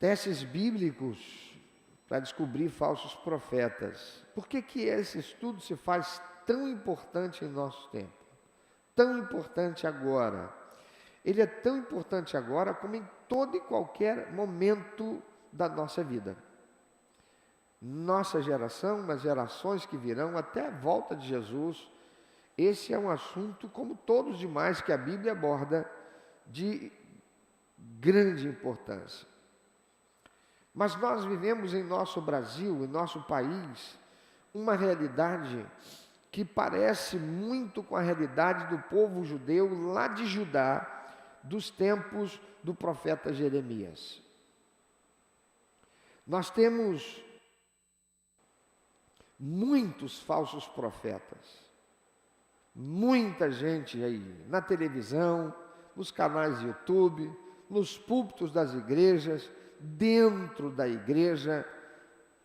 testes bíblicos para descobrir falsos profetas. Por que que esse estudo se faz tão importante em nosso tempo? Tão importante agora. Ele é tão importante agora como em todo e qualquer momento da nossa vida. Nossa geração, nas gerações que virão, até a volta de Jesus, esse é um assunto, como todos os demais que a Bíblia aborda, de grande importância. Mas nós vivemos em nosso Brasil, em nosso país, uma realidade que parece muito com a realidade do povo judeu lá de Judá, dos tempos do profeta Jeremias. Nós temos muitos falsos profetas, muita gente aí na televisão, nos canais de YouTube, nos púlpitos das igrejas, dentro da igreja,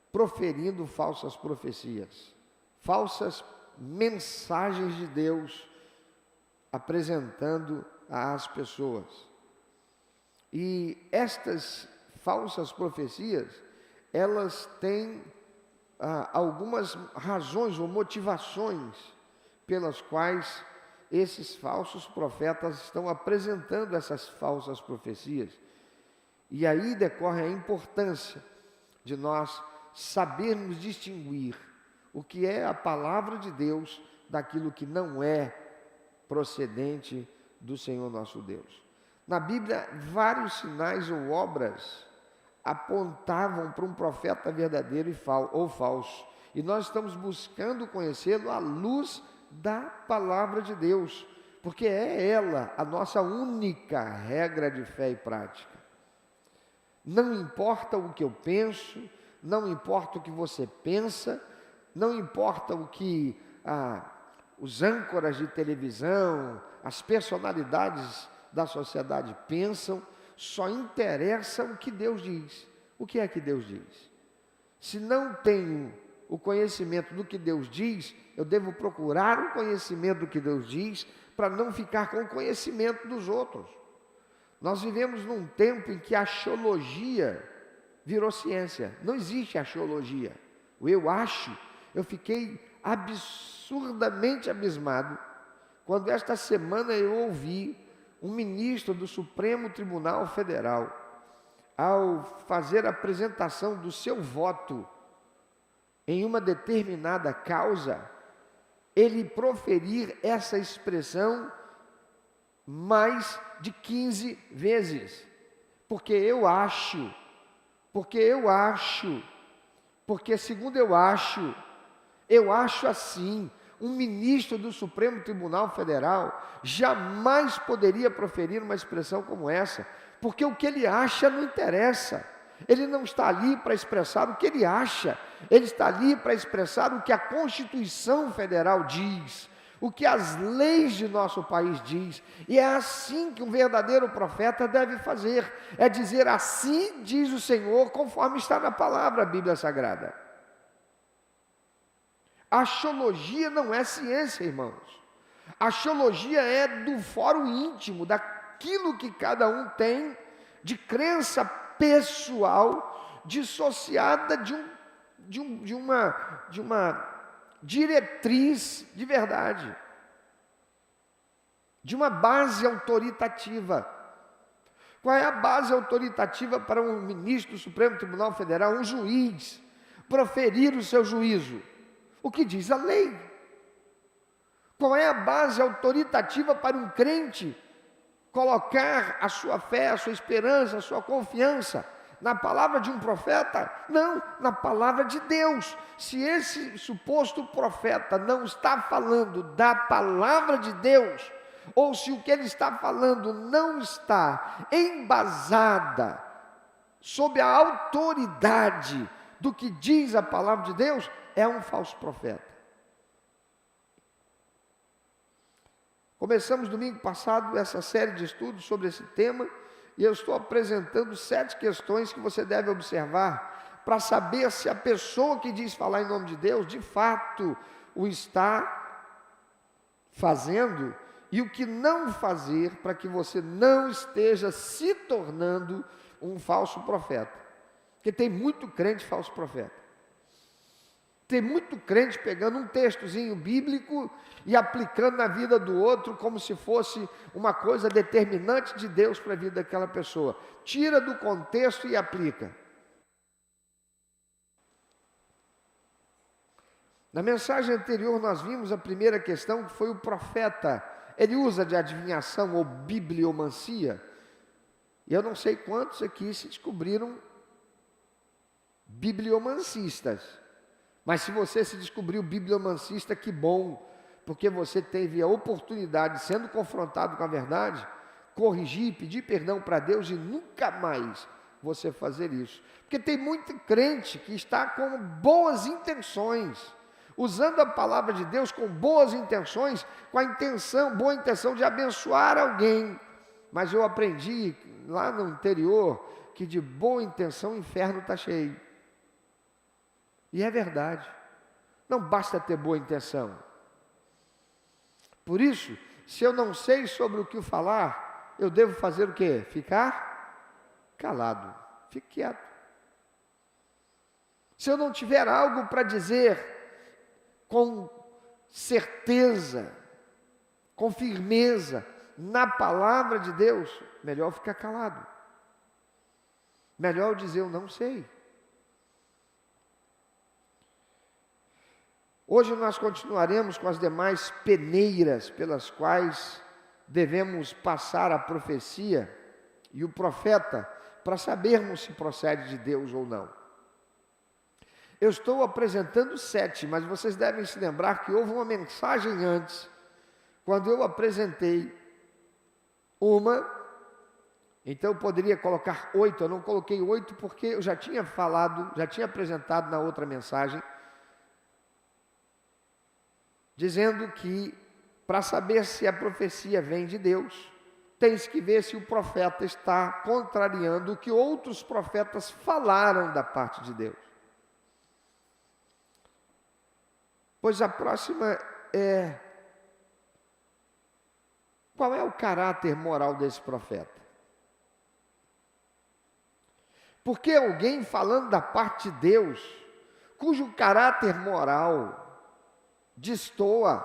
proferindo falsas profecias, falsas mensagens de Deus, apresentando às pessoas. E estas falsas profecias, elas têm algumas razões ou motivações pelas quais esses falsos profetas estão apresentando essas falsas profecias. E aí decorre a importância de nós sabermos distinguir o que é a palavra de Deus daquilo que não é procedente do Senhor nosso Deus. Na Bíblia, vários sinais ou obras apontavam para um profeta verdadeiro ou falso. E nós estamos buscando conhecê-lo à luz da palavra de Deus, porque é ela a nossa única regra de fé e prática. Não importa o que eu penso, não importa o que você pensa, não importa o que os âncoras de televisão, as personalidades da sociedade pensam, só interessa o que Deus diz. O que é que Deus diz? Se não tenho o conhecimento do que Deus diz, eu devo procurar o conhecimento do que Deus diz, para não ficar com o conhecimento dos outros. Nós vivemos num tempo em que a axiologia virou ciência. Não existe axiologia. O eu acho, eu fiquei absurdamente abismado quando esta semana eu ouvi um ministro do Supremo Tribunal Federal, ao fazer a apresentação do seu voto em uma determinada causa, ele proferir essa expressão mais de 15 vezes. Porque eu acho, porque segundo eu acho assim. Um ministro do Supremo Tribunal Federal jamais poderia proferir uma expressão como essa, porque o que ele acha não interessa. Ele não está ali para expressar o que ele acha, ele está ali para expressar o que a Constituição Federal diz, o que as leis de nosso país diz. E é assim que um verdadeiro profeta deve fazer, é dizer: assim diz o Senhor, conforme está na palavra, a Bíblia Sagrada. A axiologia não é ciência, irmãos. A axiologia é do fórum íntimo, daquilo que cada um tem de crença pessoal, dissociada de uma diretriz de verdade, de uma base autoritativa. Qual é a base autoritativa para um ministro do Supremo Tribunal Federal, um juiz, proferir o seu juízo? O que diz a lei. Qual é a base autoritativa para um crente colocar a sua fé, a sua esperança, a sua confiança na palavra de um profeta? Não, na palavra de Deus. Se esse suposto profeta não está falando da palavra de Deus, ou se o que ele está falando não está embasada sob a autoridade do que diz a palavra de Deus, é um falso profeta. Começamos domingo passado essa série de estudos sobre esse tema, e eu estou apresentando 7 questões que você deve observar para saber se a pessoa que diz falar em nome de Deus, de fato o está fazendo, e o que não fazer para que você não esteja se tornando um falso profeta. Porque tem muito crente falso profeta. Tem muito crente pegando um textozinho bíblico e aplicando na vida do outro como se fosse uma coisa determinante de Deus para a vida daquela pessoa. Tira do contexto e aplica. Na mensagem anterior nós vimos a primeira questão, que foi o profeta. Ele usa de adivinhação ou bibliomancia. E eu não sei quantos aqui se descobriram bibliomancistas. Mas se você se descobriu bibliomancista, que bom, porque você teve a oportunidade, sendo confrontado com a verdade, corrigir, pedir perdão para Deus e nunca mais você fazer isso. Porque tem muito crente que está com boas intenções, usando a palavra de Deus com boas intenções, com a intenção, boa intenção de abençoar alguém. Mas eu aprendi lá no interior que de boa intenção o inferno está cheio. E é verdade. Não basta ter boa intenção. Por isso, se eu não sei sobre o que falar, eu devo fazer o quê? Ficar calado. Fique quieto. Se eu não tiver algo para dizer com certeza, com firmeza, na palavra de Deus, melhor ficar calado. Melhor eu dizer eu não sei. Hoje nós continuaremos com as demais peneiras pelas quais devemos passar a profecia e o profeta para sabermos se procede de Deus ou não. Eu estou apresentando 7, mas vocês devem se lembrar que houve uma mensagem antes, quando eu apresentei uma, então eu poderia colocar 8, eu não coloquei 8 porque eu já tinha falado, já tinha apresentado na outra mensagem, dizendo que para saber se a profecia vem de Deus, tens que ver se o profeta está contrariando o que outros profetas falaram da parte de Deus. Pois a próxima é: qual é o caráter moral desse profeta? Porque alguém falando da parte de Deus, cujo caráter moral destoa,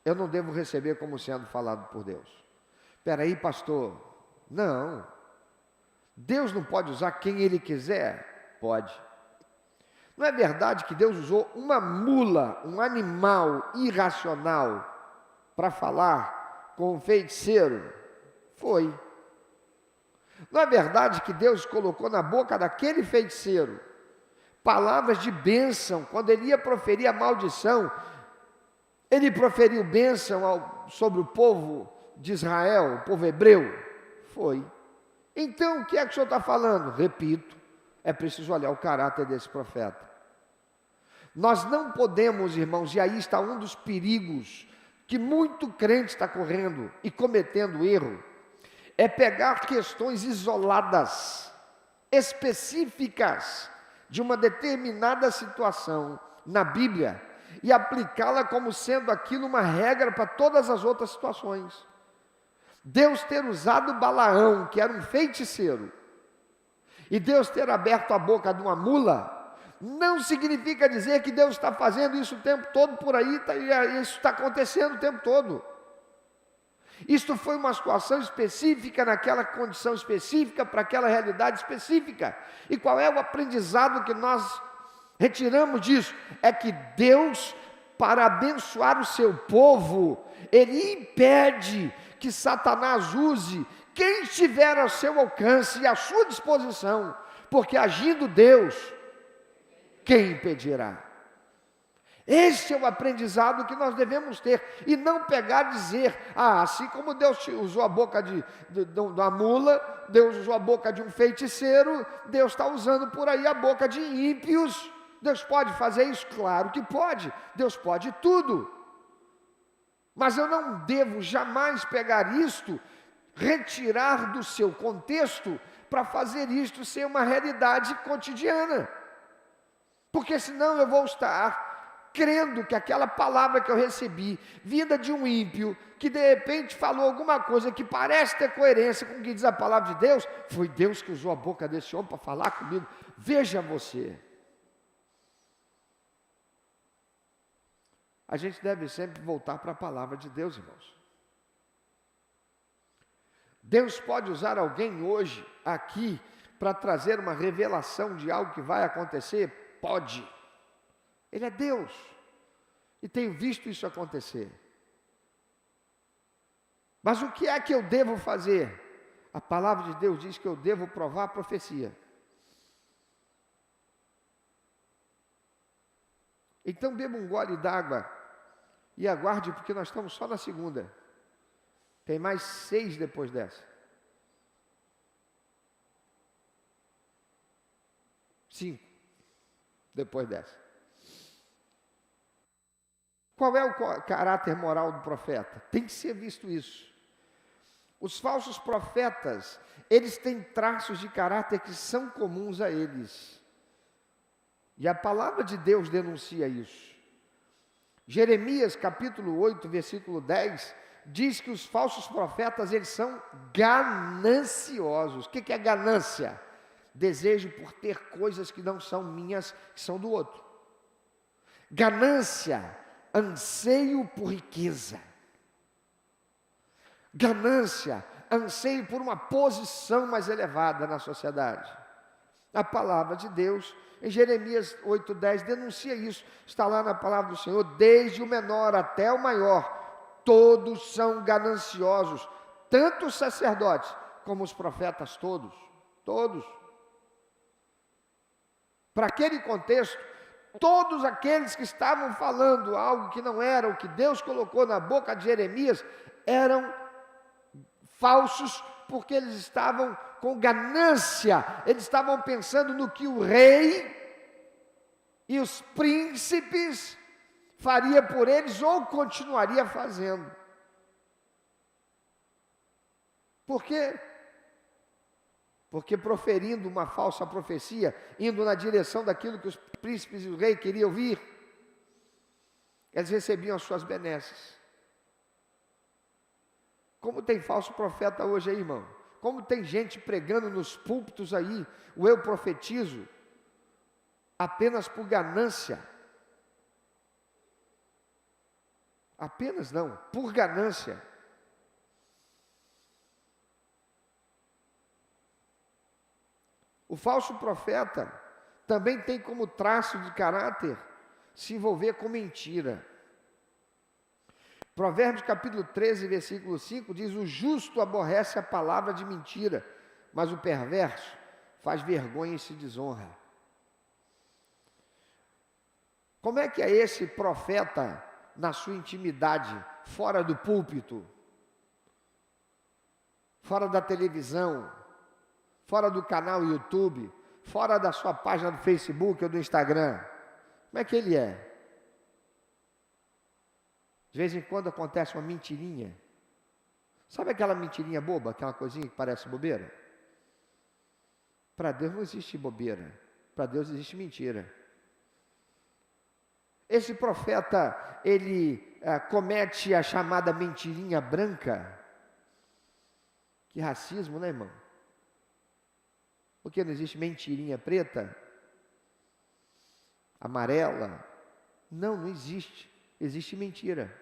eu não devo receber como sendo falado por Deus. Espera aí, pastor. Não. Deus não pode usar quem Ele quiser? Pode. Não é verdade que Deus usou uma mula, um animal irracional, para falar com um feiticeiro? Foi. Não é verdade que Deus colocou na boca daquele feiticeiro palavras de bênção? Quando ele ia proferir a maldição, ele proferiu bênção sobre o povo de Israel, o povo hebreu? Foi. Então, o que é que o senhor está falando? Repito, é preciso olhar o caráter desse profeta. Nós não podemos, irmãos, e aí está um dos perigos que muito crente está correndo e cometendo erro, é pegar questões isoladas, específicas, de uma determinada situação na Bíblia e aplicá-la como sendo aquilo uma regra para todas as outras situações. Deus ter usado Balaão, que era um feiticeiro, e Deus ter aberto a boca de uma mula, não significa dizer que Deus está fazendo isso o tempo todo por aí, e isso está acontecendo o tempo todo. Isto foi uma situação específica, naquela condição específica, para aquela realidade específica. E qual é o aprendizado que nós retiramos disso? É que Deus, para abençoar o seu povo, Ele impede que Satanás use quem estiver ao seu alcance e à sua disposição, porque agindo Deus, quem impedirá? Esse é o aprendizado que nós devemos ter, e não pegar e dizer, assim como Deus usou a boca de uma mula, Deus usou a boca de um feiticeiro, Deus está usando por aí a boca de ímpios. Deus pode fazer isso? Claro que pode, Deus pode tudo, mas eu não devo jamais pegar isto, retirar do seu contexto, para fazer isto ser uma realidade cotidiana, porque senão eu vou estar crendo que aquela palavra que eu recebi, vinda de um ímpio, que de repente falou alguma coisa que parece ter coerência com o que diz a palavra de Deus, foi Deus que usou a boca desse homem para falar comigo. Veja você. A gente deve sempre voltar para a palavra de Deus, irmãos. Deus pode usar alguém hoje, aqui, para trazer uma revelação de algo que vai acontecer? Pode. Ele é Deus. E tenho visto isso acontecer. Mas o que é que eu devo fazer? A palavra de Deus diz que eu devo provar a profecia. Então beba um gole d'água e aguarde, porque nós estamos só na segunda. Tem mais 6 depois dessa. 5 depois dessa. Qual é o caráter moral do profeta? Tem que ser visto isso. Os falsos profetas, eles têm traços de caráter que são comuns a eles. E a palavra de Deus denuncia isso. Jeremias capítulo 8, versículo 10, diz que os falsos profetas, eles são gananciosos. O que é ganância? Desejo por ter coisas que não são minhas, que são do outro. Ganância, anseio por riqueza. Ganância, anseio por uma posição mais elevada na sociedade. A palavra de Deus, em Jeremias 8:10, denuncia isso. Está lá na palavra do Senhor: desde o menor até o maior, todos são gananciosos, tanto os sacerdotes como os profetas, todos. Para aquele contexto, todos aqueles que estavam falando algo que não era o que Deus colocou na boca de Jeremias, eram falsos, porque eles estavam com ganância, eles estavam pensando no que o rei e os príncipes faria por eles ou continuaria fazendo. Por quê? Porque proferindo uma falsa profecia, indo na direção daquilo que os príncipes e o rei queriam ouvir, eles recebiam as suas benesses. Como tem falso profeta hoje aí, irmão? Como tem gente pregando nos púlpitos aí, o eu profetizo, apenas por ganância. Apenas não, por ganância. O falso profeta também tem como traço de caráter se envolver com mentira. Provérbios capítulo 13, versículo 5 diz: o justo aborrece a palavra de mentira, mas o perverso faz vergonha e se desonra. Como é que é esse profeta na sua intimidade, fora do púlpito, fora da televisão, fora do canal YouTube, fora da sua página do Facebook ou do Instagram? Como é que ele é? De vez em quando acontece uma mentirinha. Sabe aquela mentirinha boba, aquela coisinha que parece bobeira? Para Deus não existe bobeira, para Deus existe mentira. Esse profeta, ele comete a chamada mentirinha branca. Que racismo, né, irmão? Porque não existe mentirinha preta? Amarela? Não existe. Existe mentira.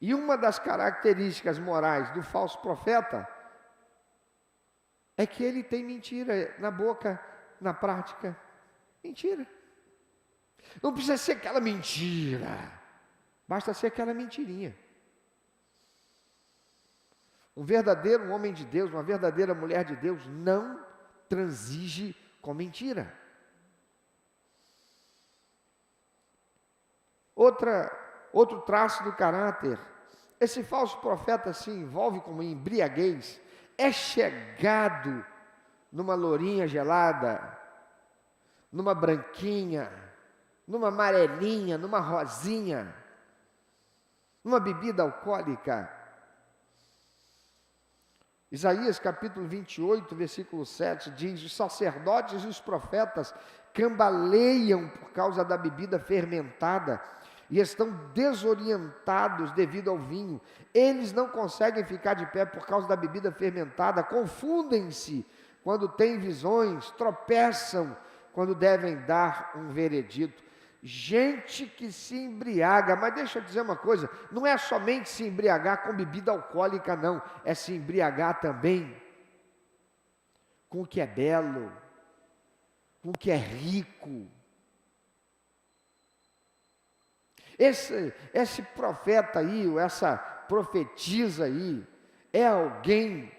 E uma das características morais do falso profeta é que ele tem mentira na boca, na prática. Mentira. Não precisa ser aquela mentira, basta ser aquela mentirinha. Um verdadeiro homem de Deus, uma verdadeira mulher de Deus, não transige com mentira. Outro traço do caráter: esse falso profeta se envolve com embriaguez, é chegado numa lourinha gelada, numa branquinha, numa amarelinha, numa rosinha, numa bebida alcoólica. Isaías capítulo 28, versículo 7 diz: os sacerdotes e os profetas cambaleiam por causa da bebida fermentada, e estão desorientados devido ao vinho. Eles não conseguem ficar de pé por causa da bebida fermentada, confundem-se quando têm visões, tropeçam quando devem dar um veredito. Gente que se embriaga, mas deixa eu dizer uma coisa, não é somente se embriagar com bebida alcoólica não, é se embriagar também com o que é belo, com o que é rico. Esse profeta aí, ou essa profetisa aí, é alguém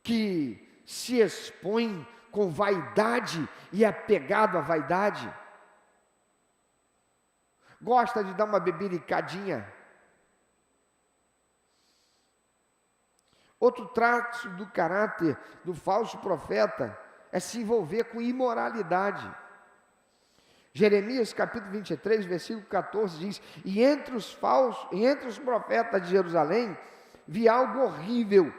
que se expõe com vaidade e apegado à vaidade. Gosta de dar uma bebericadinha. Outro traço do caráter do falso profeta é se envolver com imoralidade. Jeremias capítulo 23, versículo 14 diz: e entre os profetas de Jerusalém vi algo horrível.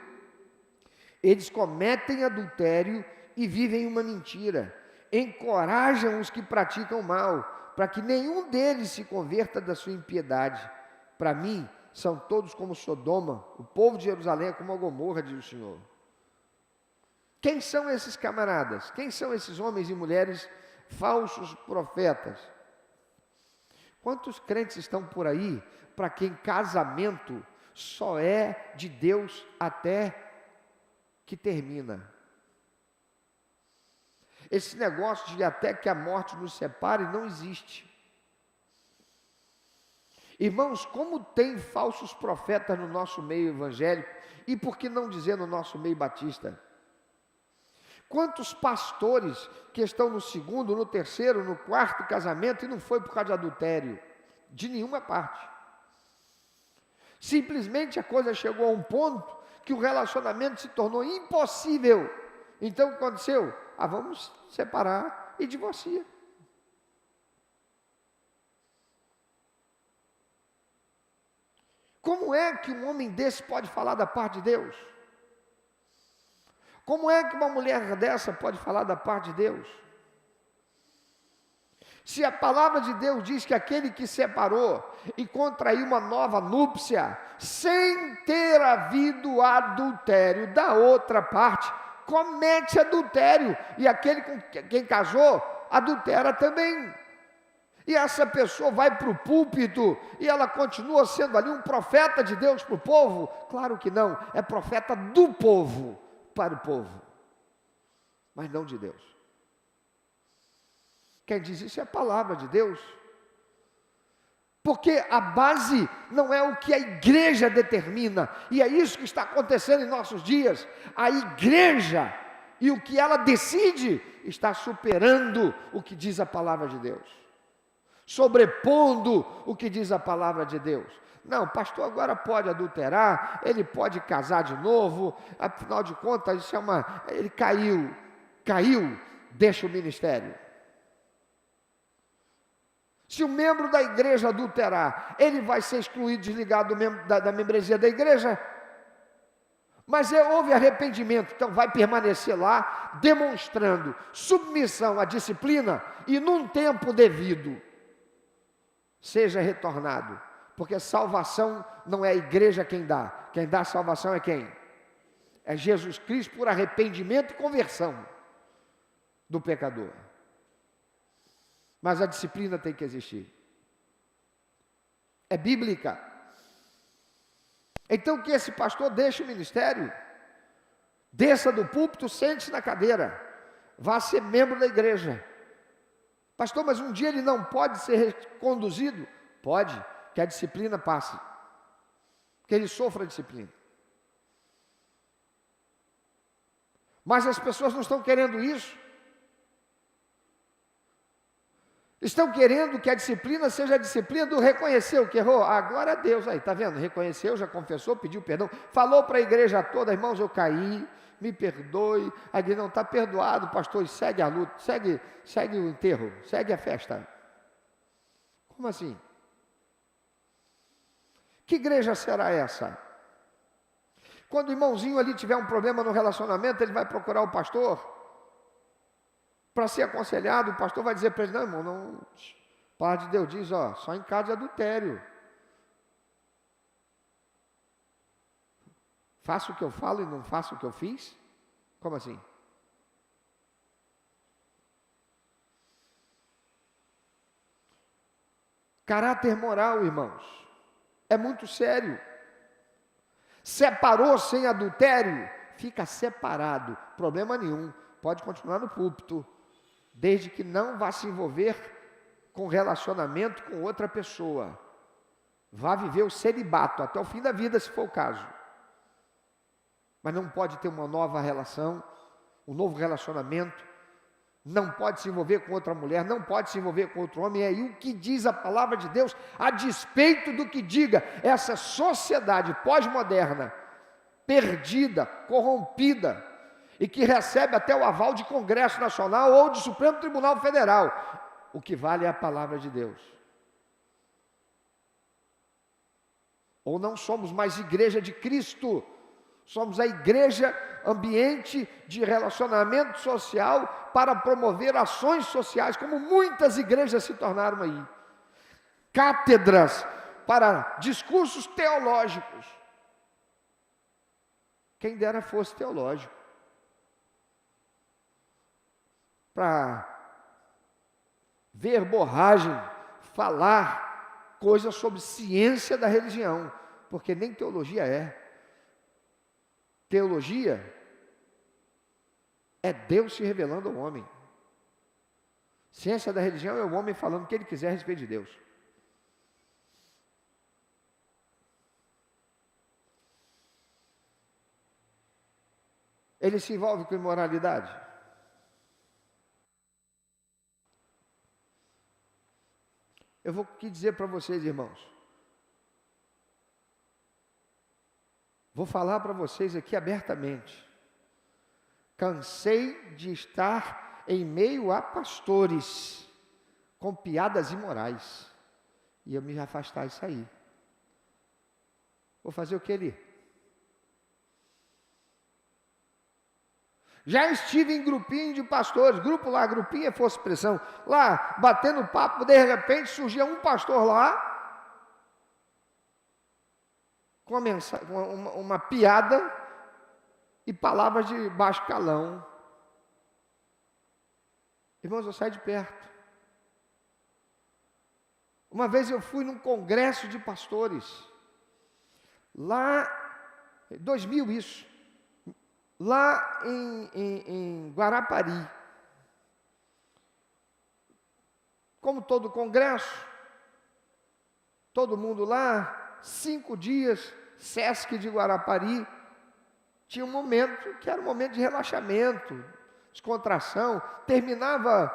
Eles cometem adultério e vivem uma mentira. Encorajam os que praticam mal, para que nenhum deles se converta da sua impiedade. Para mim, são todos como Sodoma, o povo de Jerusalém é como a Gomorra, diz o Senhor. Quem são esses camaradas? Quem são esses homens e mulheres falsos profetas? Quantos crentes estão por aí para quem casamento só é de Deus até que termina? Esse negócio de até que a morte nos separe não existe. Irmãos, como tem falsos profetas no nosso meio evangélico, e por que não dizer no nosso meio batista? Quantos pastores que estão no segundo, no terceiro, no quarto casamento e não foi por causa de adultério? De nenhuma parte. Simplesmente a coisa chegou a um ponto que o relacionamento se tornou impossível. Então o que aconteceu? Vamos separar e divorcia. Como é que um homem desse pode falar da parte de Deus? Como é que uma mulher dessa pode falar da parte de Deus? Se a palavra de Deus diz que aquele que separou e contraiu uma nova núpcia, sem ter havido adultério da outra parte, comete adultério, e aquele com quem casou, adultera também. E essa pessoa vai para o púlpito, e ela continua sendo ali um profeta de Deus para o povo? Claro que não, é profeta do povo, para o povo, mas não de Deus. Quem diz isso é a palavra de Deus, porque a base não é o que a igreja determina, e é isso que está acontecendo em nossos dias. A igreja e o que ela decide está superando o que diz a palavra de Deus, sobrepondo o que diz a palavra de Deus. Não, o pastor agora pode adulterar, ele pode casar de novo, afinal de contas isso ele caiu, deixa o ministério. Se o membro da igreja adulterar, ele vai ser excluído, desligado da membresia da igreja? Mas houve arrependimento, então vai permanecer lá, demonstrando submissão à disciplina, e num tempo devido, seja retornado. Porque salvação não é a igreja quem dá salvação é quem? É Jesus Cristo por arrependimento e conversão do pecador. Mas a disciplina tem que existir. É bíblica. Então que esse pastor deixe o ministério, desça do púlpito, sente-se na cadeira, vá ser membro da igreja. Pastor, mas um dia ele não pode ser conduzido? Pode, que a disciplina passe, que ele sofra a disciplina. Mas as pessoas não estão querendo isso. Estão querendo que a disciplina seja a disciplina do reconhecer que errou. Glória a Deus, aí, está vendo? Reconheceu, já confessou, pediu perdão, falou para a igreja toda: irmãos, eu caí, me perdoe. A igreja não está perdoado, pastor, e segue a luta, segue o enterro, segue a festa. Como assim? Que igreja será essa? Quando o irmãozinho ali tiver um problema no relacionamento, ele vai procurar o pastor para ser aconselhado. O pastor vai dizer para ele: não, irmão, A palavra de Deus diz, só em caso de adultério. Faço o que eu falo e não faço o que eu fiz? Como assim? Caráter moral, irmãos, é muito sério. Separou sem adultério, fica separado, problema nenhum, pode continuar no púlpito, desde que não vá se envolver com relacionamento com outra pessoa. Vá viver o celibato até o fim da vida, se for o caso. Mas não pode ter uma nova relação, um novo relacionamento, não pode se envolver com outra mulher, não pode se envolver com outro homem. E aí o que diz a palavra de Deus, a despeito do que diga essa sociedade pós-moderna, perdida, corrompida, e que recebe até o aval de Congresso Nacional ou de Supremo Tribunal Federal, o que vale é a palavra de Deus. Ou não somos mais igreja de Cristo, somos a igreja ambiente de relacionamento social para promover ações sociais, como muitas igrejas se tornaram aí. Cátedras para discursos teológicos. Quem dera fosse teológico. Para verborragem, falar coisas sobre ciência da religião, porque nem teologia é. Teologia é Deus se revelando ao homem. Ciência da religião é o homem falando o que ele quiser a respeito de Deus. Ele se envolve com imoralidade? Eu vou aqui dizer para vocês, irmãos. Vou falar para vocês aqui abertamente. Cansei de estar em meio a pastores com piadas imorais. E eu me afastar disso aí. Vou fazer o que ali? Já estive em grupinho de pastores, grupo lá, grupinho é força e expressão, lá batendo papo, de repente surgia um pastor lá, com uma piada e palavras de baixo calão. Irmãos, eu saio de perto. Uma vez eu fui num congresso de pastores, lá, 2000 isso, lá em Guarapari. Como todo congresso, todo mundo lá, 5 dias, Sesc de Guarapari, tinha um momento que era um momento de relaxamento, descontração. Terminava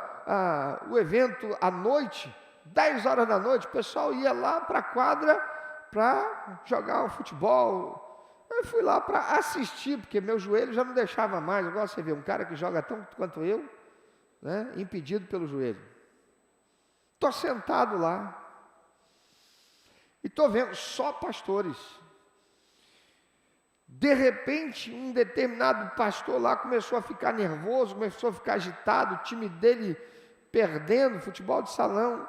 o evento à noite, 10 horas da noite, o pessoal ia lá para a quadra para jogar um futebol. Eu fui lá para assistir, porque meu joelho já não deixava mais. Agora você vê um cara que joga tanto quanto eu, né, impedido pelo joelho. Estou sentado lá e estou vendo só pastores. De repente, um determinado pastor lá começou a ficar nervoso, começou a ficar agitado, o time dele perdendo, futebol de salão.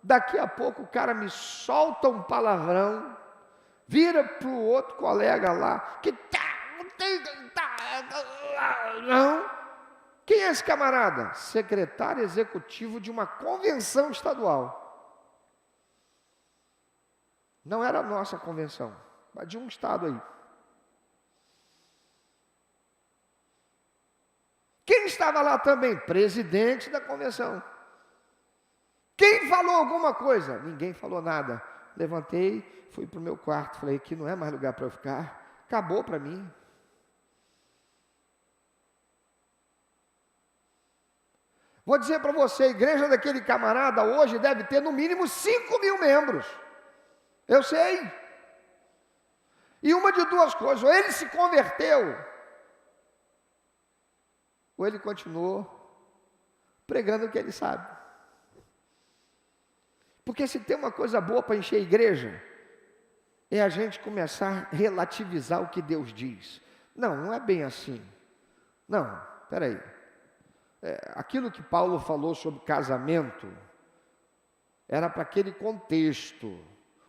Daqui a pouco o cara me solta um palavrão, vira para o outro colega lá, não. Quem é esse camarada? Secretário executivo de uma convenção estadual. Não era a nossa convenção, mas de um estado aí. Quem estava lá também? Presidente da convenção. Quem falou alguma coisa? Ninguém falou nada. Levantei, fui para o meu quarto, falei, aqui não é mais lugar para eu ficar. Acabou para mim. Vou dizer para você, a igreja daquele camarada hoje deve ter no mínimo 5.000 membros. Eu sei. E uma de duas coisas, ou ele se converteu, ou ele continuou pregando o que ele sabe. Porque se tem uma coisa boa para encher a igreja, é a gente começar a relativizar o que Deus diz. Não, não é bem assim. Não, espera aí. Aquilo que Paulo falou sobre casamento, era para aquele contexto.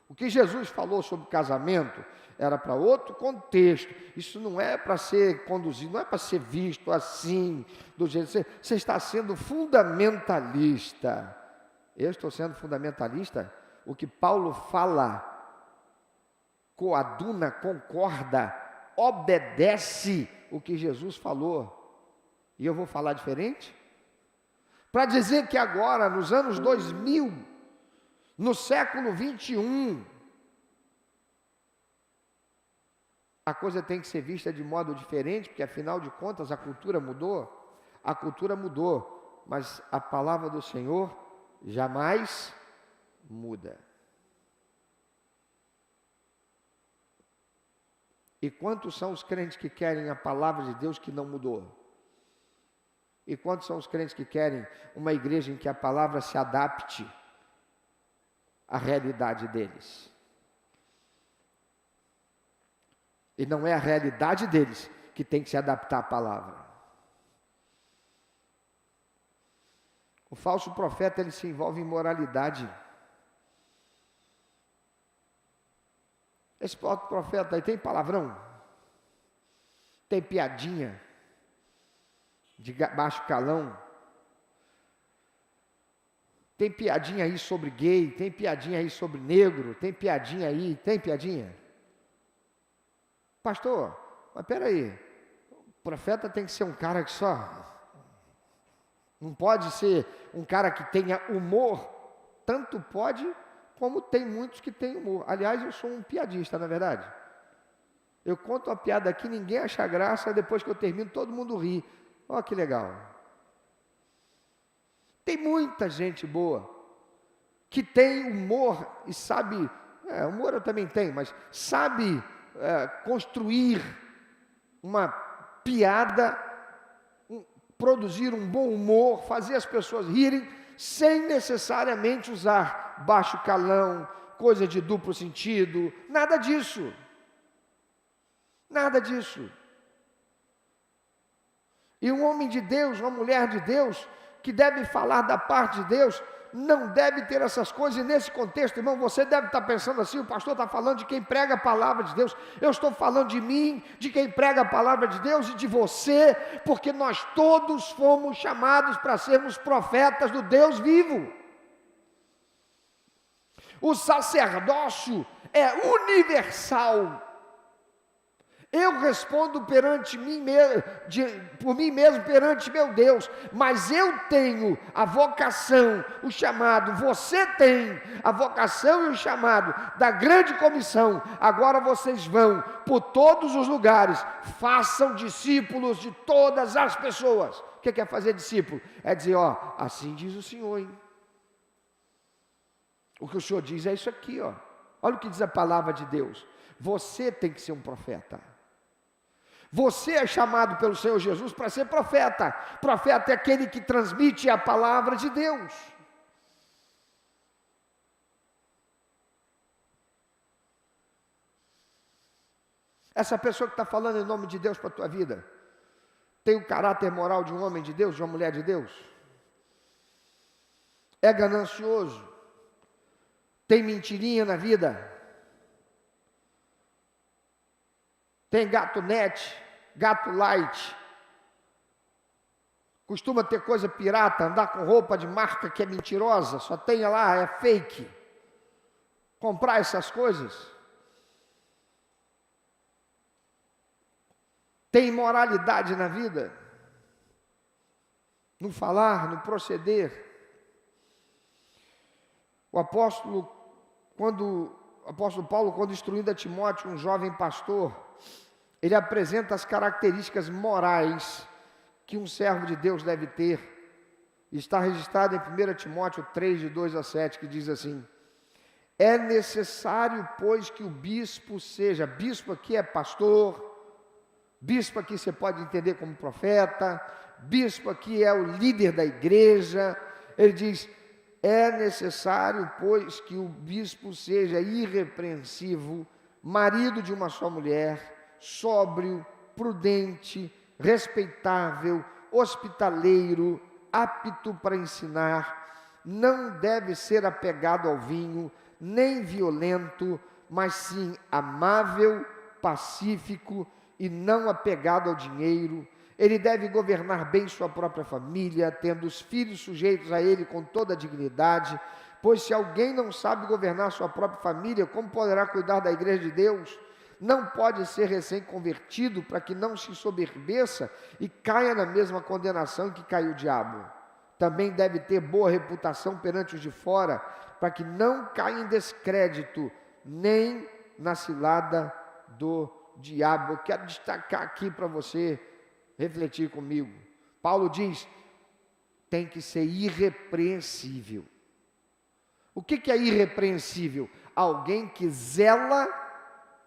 O que Jesus falou sobre casamento era para outro contexto. Isso não é para ser conduzido, não é para ser visto assim, do jeito que você está sendo fundamentalista. Eu estou sendo fundamentalista. O que Paulo fala, coaduna, concorda, obedece o que Jesus falou. E eu vou falar diferente? Para dizer que agora, nos anos 2000, no século 21, a coisa tem que ser vista de modo diferente, porque afinal de contas a cultura mudou, mas a palavra do Senhor jamais muda. E quantos são os crentes que querem a palavra de Deus que não mudou? E quantos são os crentes que querem uma igreja em que a palavra se adapte à realidade deles? E não é a realidade deles que tem que se adaptar à palavra. O falso profeta, ele se envolve em moralidade. Esse falso profeta aí tem palavrão, tem piadinha de baixo calão, tem piadinha aí sobre gay, tem piadinha aí sobre negro, tem piadinha aí, tem piadinha. Pastor, mas peraí, o profeta tem que ser um cara que só, não pode ser um cara que tenha humor, tanto pode como tem muitos que têm humor. Aliás, eu sou um piadista, na verdade. Eu conto uma piada aqui, ninguém acha graça, depois que eu termino todo mundo ri. Olha que legal. Tem muita gente boa que tem humor e sabe, humor eu também tenho, mas sabe construir uma piada, produzir um bom humor, fazer as pessoas rirem, sem necessariamente usar baixo calão, coisa de duplo sentido, nada disso. Nada disso. E um homem de Deus, uma mulher de Deus, que deve falar da parte de Deus, não deve ter essas coisas. E nesse contexto, irmão, você deve estar pensando assim: o pastor está falando de quem prega a palavra de Deus. Eu estou falando de mim, de quem prega a palavra de Deus e de você, porque nós todos fomos chamados para sermos profetas do Deus vivo. O sacerdócio é universal. Eu respondo perante mim mesmo, por mim mesmo perante meu Deus, mas eu tenho a vocação, o chamado, você tem a vocação e o chamado da grande comissão. Agora vocês vão por todos os lugares, façam discípulos de todas as pessoas. O que é fazer discípulo? É dizer, assim diz o Senhor, hein? O que o Senhor diz é isso aqui, olha o que diz a palavra de Deus. Você tem que ser um profeta. Você é chamado pelo Senhor Jesus para ser profeta. Profeta é aquele que transmite a palavra de Deus. Essa pessoa que está falando em nome de Deus para a tua vida, tem o caráter moral de um homem de Deus, de uma mulher de Deus? É ganancioso? Tem mentirinha na vida? Tem gato net, gato light, costuma ter coisa pirata, andar com roupa de marca que é mentirosa, só tem lá, é fake, comprar essas coisas. Tem imoralidade na vida, no falar, no proceder. O apóstolo Paulo, quando instruindo a Timóteo, um jovem pastor, ele apresenta as características morais que um servo de Deus deve ter. Está registrado em 1 Timóteo 3, de 2 a 7, que diz assim: é necessário, pois, que o bispo seja, bispo aqui é pastor, bispo aqui você pode entender como profeta, bispo aqui é o líder da igreja. Ele diz, é necessário, pois, que o bispo seja irrepreensível, marido de uma só mulher, sóbrio, prudente, respeitável, hospitaleiro, apto para ensinar, não deve ser apegado ao vinho, nem violento, mas sim amável, pacífico e não apegado ao dinheiro. Ele deve governar bem sua própria família, tendo os filhos sujeitos a ele com toda a dignidade, pois se alguém não sabe governar sua própria família, como poderá cuidar da igreja de Deus? Não pode ser recém-convertido para que não se soberbeça e caia na mesma condenação em que caiu o diabo. Também deve ter boa reputação perante os de fora, para que não caia em descrédito, nem na cilada do diabo. Eu quero destacar aqui para você refletir comigo. Paulo diz, tem que ser irrepreensível. O que é irrepreensível? Alguém que zela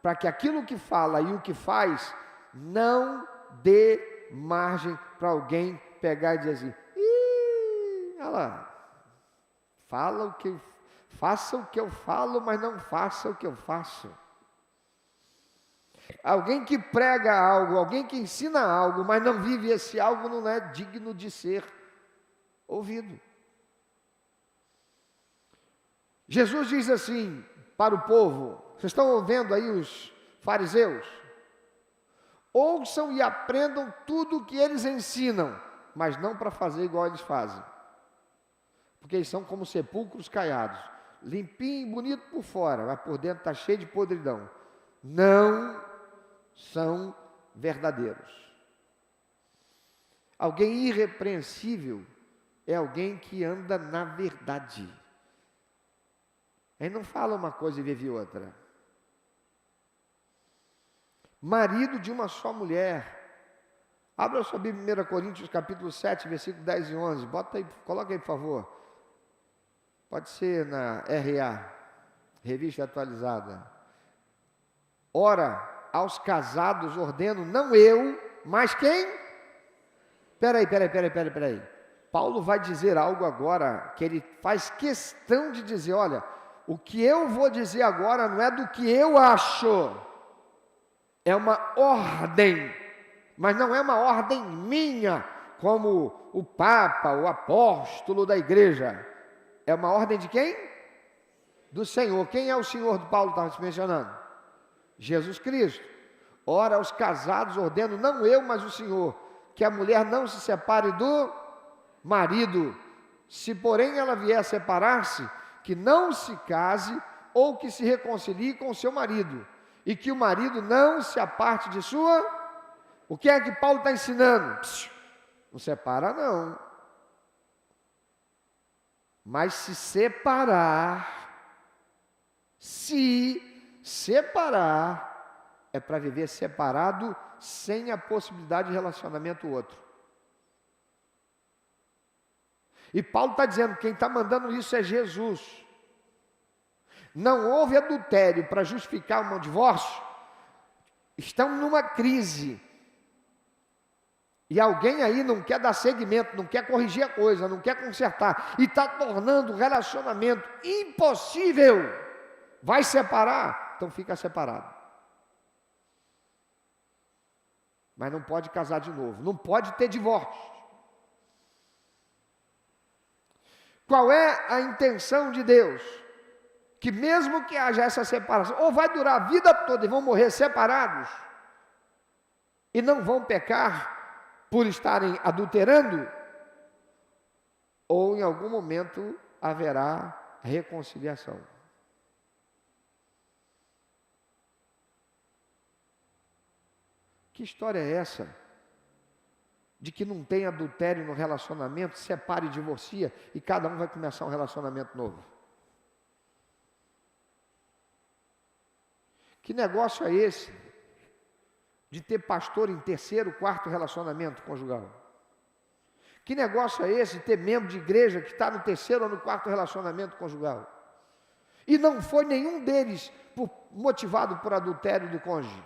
para que aquilo que fala e o que faz não dê margem para alguém pegar e dizer assim, olha lá, faça o que eu falo, mas não faça o que eu faço. Alguém que prega algo, alguém que ensina algo, mas não vive esse algo, não é digno de ser ouvido. Jesus diz assim para o povo, vocês estão vendo aí os fariseus? Ouçam e aprendam tudo o que eles ensinam, mas não para fazer igual eles fazem. Porque eles são como sepulcros caiados, limpinho e bonito por fora, mas por dentro está cheio de podridão. Não são verdadeiros. Alguém irrepreensível é alguém que anda na verdade. Ele não fala uma coisa e vive outra. Marido de uma só mulher. Abra sua Bíblia em 1 Coríntios capítulo 7, versículo 10 e 11. Bota aí, coloca aí, por favor. Pode ser na RA, Revista Atualizada. Ora, aos casados ordeno, não eu, mas quem? Peraí. Paulo vai dizer algo agora, que ele faz questão de dizer, olha, o que eu vou dizer agora não é do que eu acho, é uma ordem, mas não é uma ordem minha, como o Papa, o apóstolo da igreja, é uma ordem de quem? Do Senhor. Quem é o Senhor do Paulo estava se mencionando? Jesus Cristo. Ora, aos casados ordeno, não eu, mas o Senhor, que a mulher não se separe do marido, se porém ela vier a separar-se, que não se case ou que se reconcilie com seu marido, e que o marido não se aparte de sua... O que é que Paulo está ensinando? Não separa não, mas se separar, é para viver separado, sem a possibilidade de relacionamento outro. E Paulo está dizendo, quem está mandando isso é Jesus. Não houve adultério para justificar um divórcio. Estão numa crise. E alguém aí não quer dar seguimento, não quer corrigir a coisa, não quer consertar. E está tornando o relacionamento impossível. Vai separar? Então fica separado. Mas não pode casar de novo, não pode ter divórcio. Qual é a intenção de Deus? Que mesmo que haja essa separação, ou vai durar a vida toda e vão morrer separados, e não vão pecar por estarem adulterando, ou em algum momento haverá reconciliação. Que história é essa? De que não tem adultério no relacionamento, separa e divorcia, e cada um vai começar um relacionamento novo. Que negócio é esse? De ter pastor em terceiro, quarto relacionamento conjugal? Que negócio é esse de ter membro de igreja que está no terceiro ou no quarto relacionamento conjugal? E não foi nenhum deles motivado por adultério do cônjuge.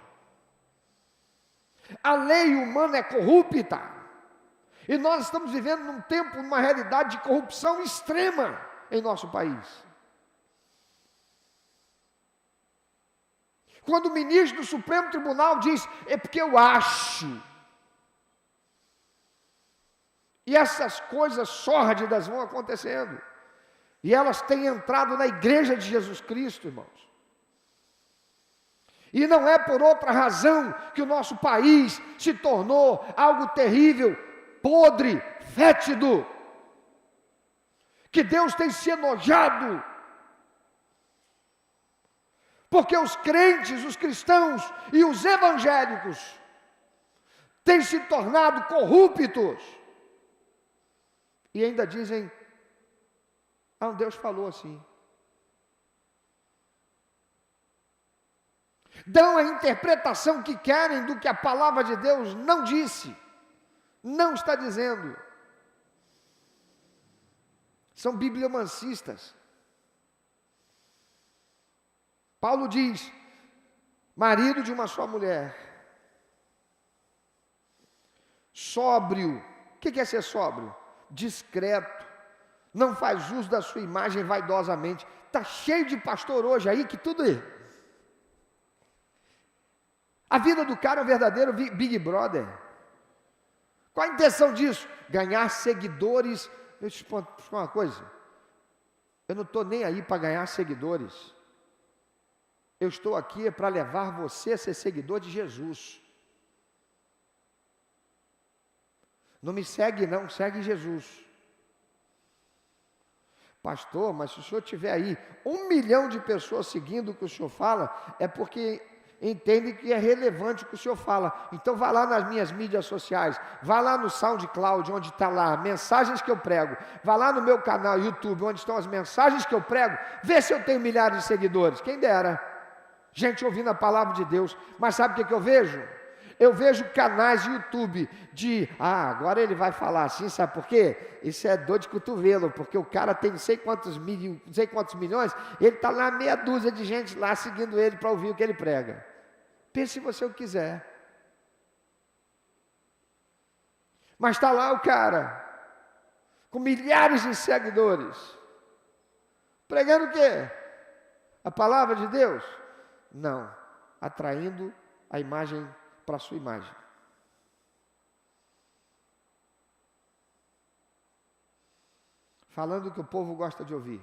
A lei humana é corrupta. E nós estamos vivendo num tempo, numa realidade de corrupção extrema em nosso país. Quando o ministro do Supremo Tribunal diz, é porque eu acho. E essas coisas sórdidas vão acontecendo. E elas têm entrado na igreja de Jesus Cristo, irmãos. E não é por outra razão que o nosso país se tornou algo terrível, podre, fétido, que Deus tem se enojado, porque os crentes, os cristãos e os evangélicos têm se tornado corruptos, e ainda dizem, Deus falou assim. Dão a interpretação que querem do que a palavra de Deus não disse, não está dizendo. São bibliomancistas. Paulo diz, marido de uma só mulher, sóbrio. O que é ser sóbrio? Discreto, não faz uso da sua imagem vaidosamente. Está cheio de pastor hoje aí que tudo é. A vida do cara é um verdadeiro Big Brother. Qual a intenção disso? Ganhar seguidores. Deixa eu te explicar uma coisa. Eu não estou nem aí para ganhar seguidores. Eu estou aqui para levar você a ser seguidor de Jesus. Não me segue não, segue Jesus. Pastor, mas se o senhor tiver aí 1 milhão de pessoas seguindo o que o senhor fala, é porque entende que é relevante o que o senhor fala. Então vá lá nas minhas mídias sociais, vá lá no SoundCloud, onde está lá mensagens que eu prego, vá lá no meu canal YouTube, onde estão as mensagens que eu prego, vê se eu tenho milhares de seguidores. Quem dera, gente ouvindo a palavra de Deus. Mas sabe o que eu vejo? Eu vejo canais de YouTube agora ele vai falar assim, sabe por quê? Isso é dor de cotovelo, porque o cara tem não sei quantos milhões, ele está lá meia dúzia de gente lá seguindo ele para ouvir o que ele prega. Pense se você o quiser. Mas está lá o cara, com milhares de seguidores, pregando o quê? A palavra de Deus? Não, atraindo a imagem para a sua imagem. Falando o que o povo gosta de ouvir.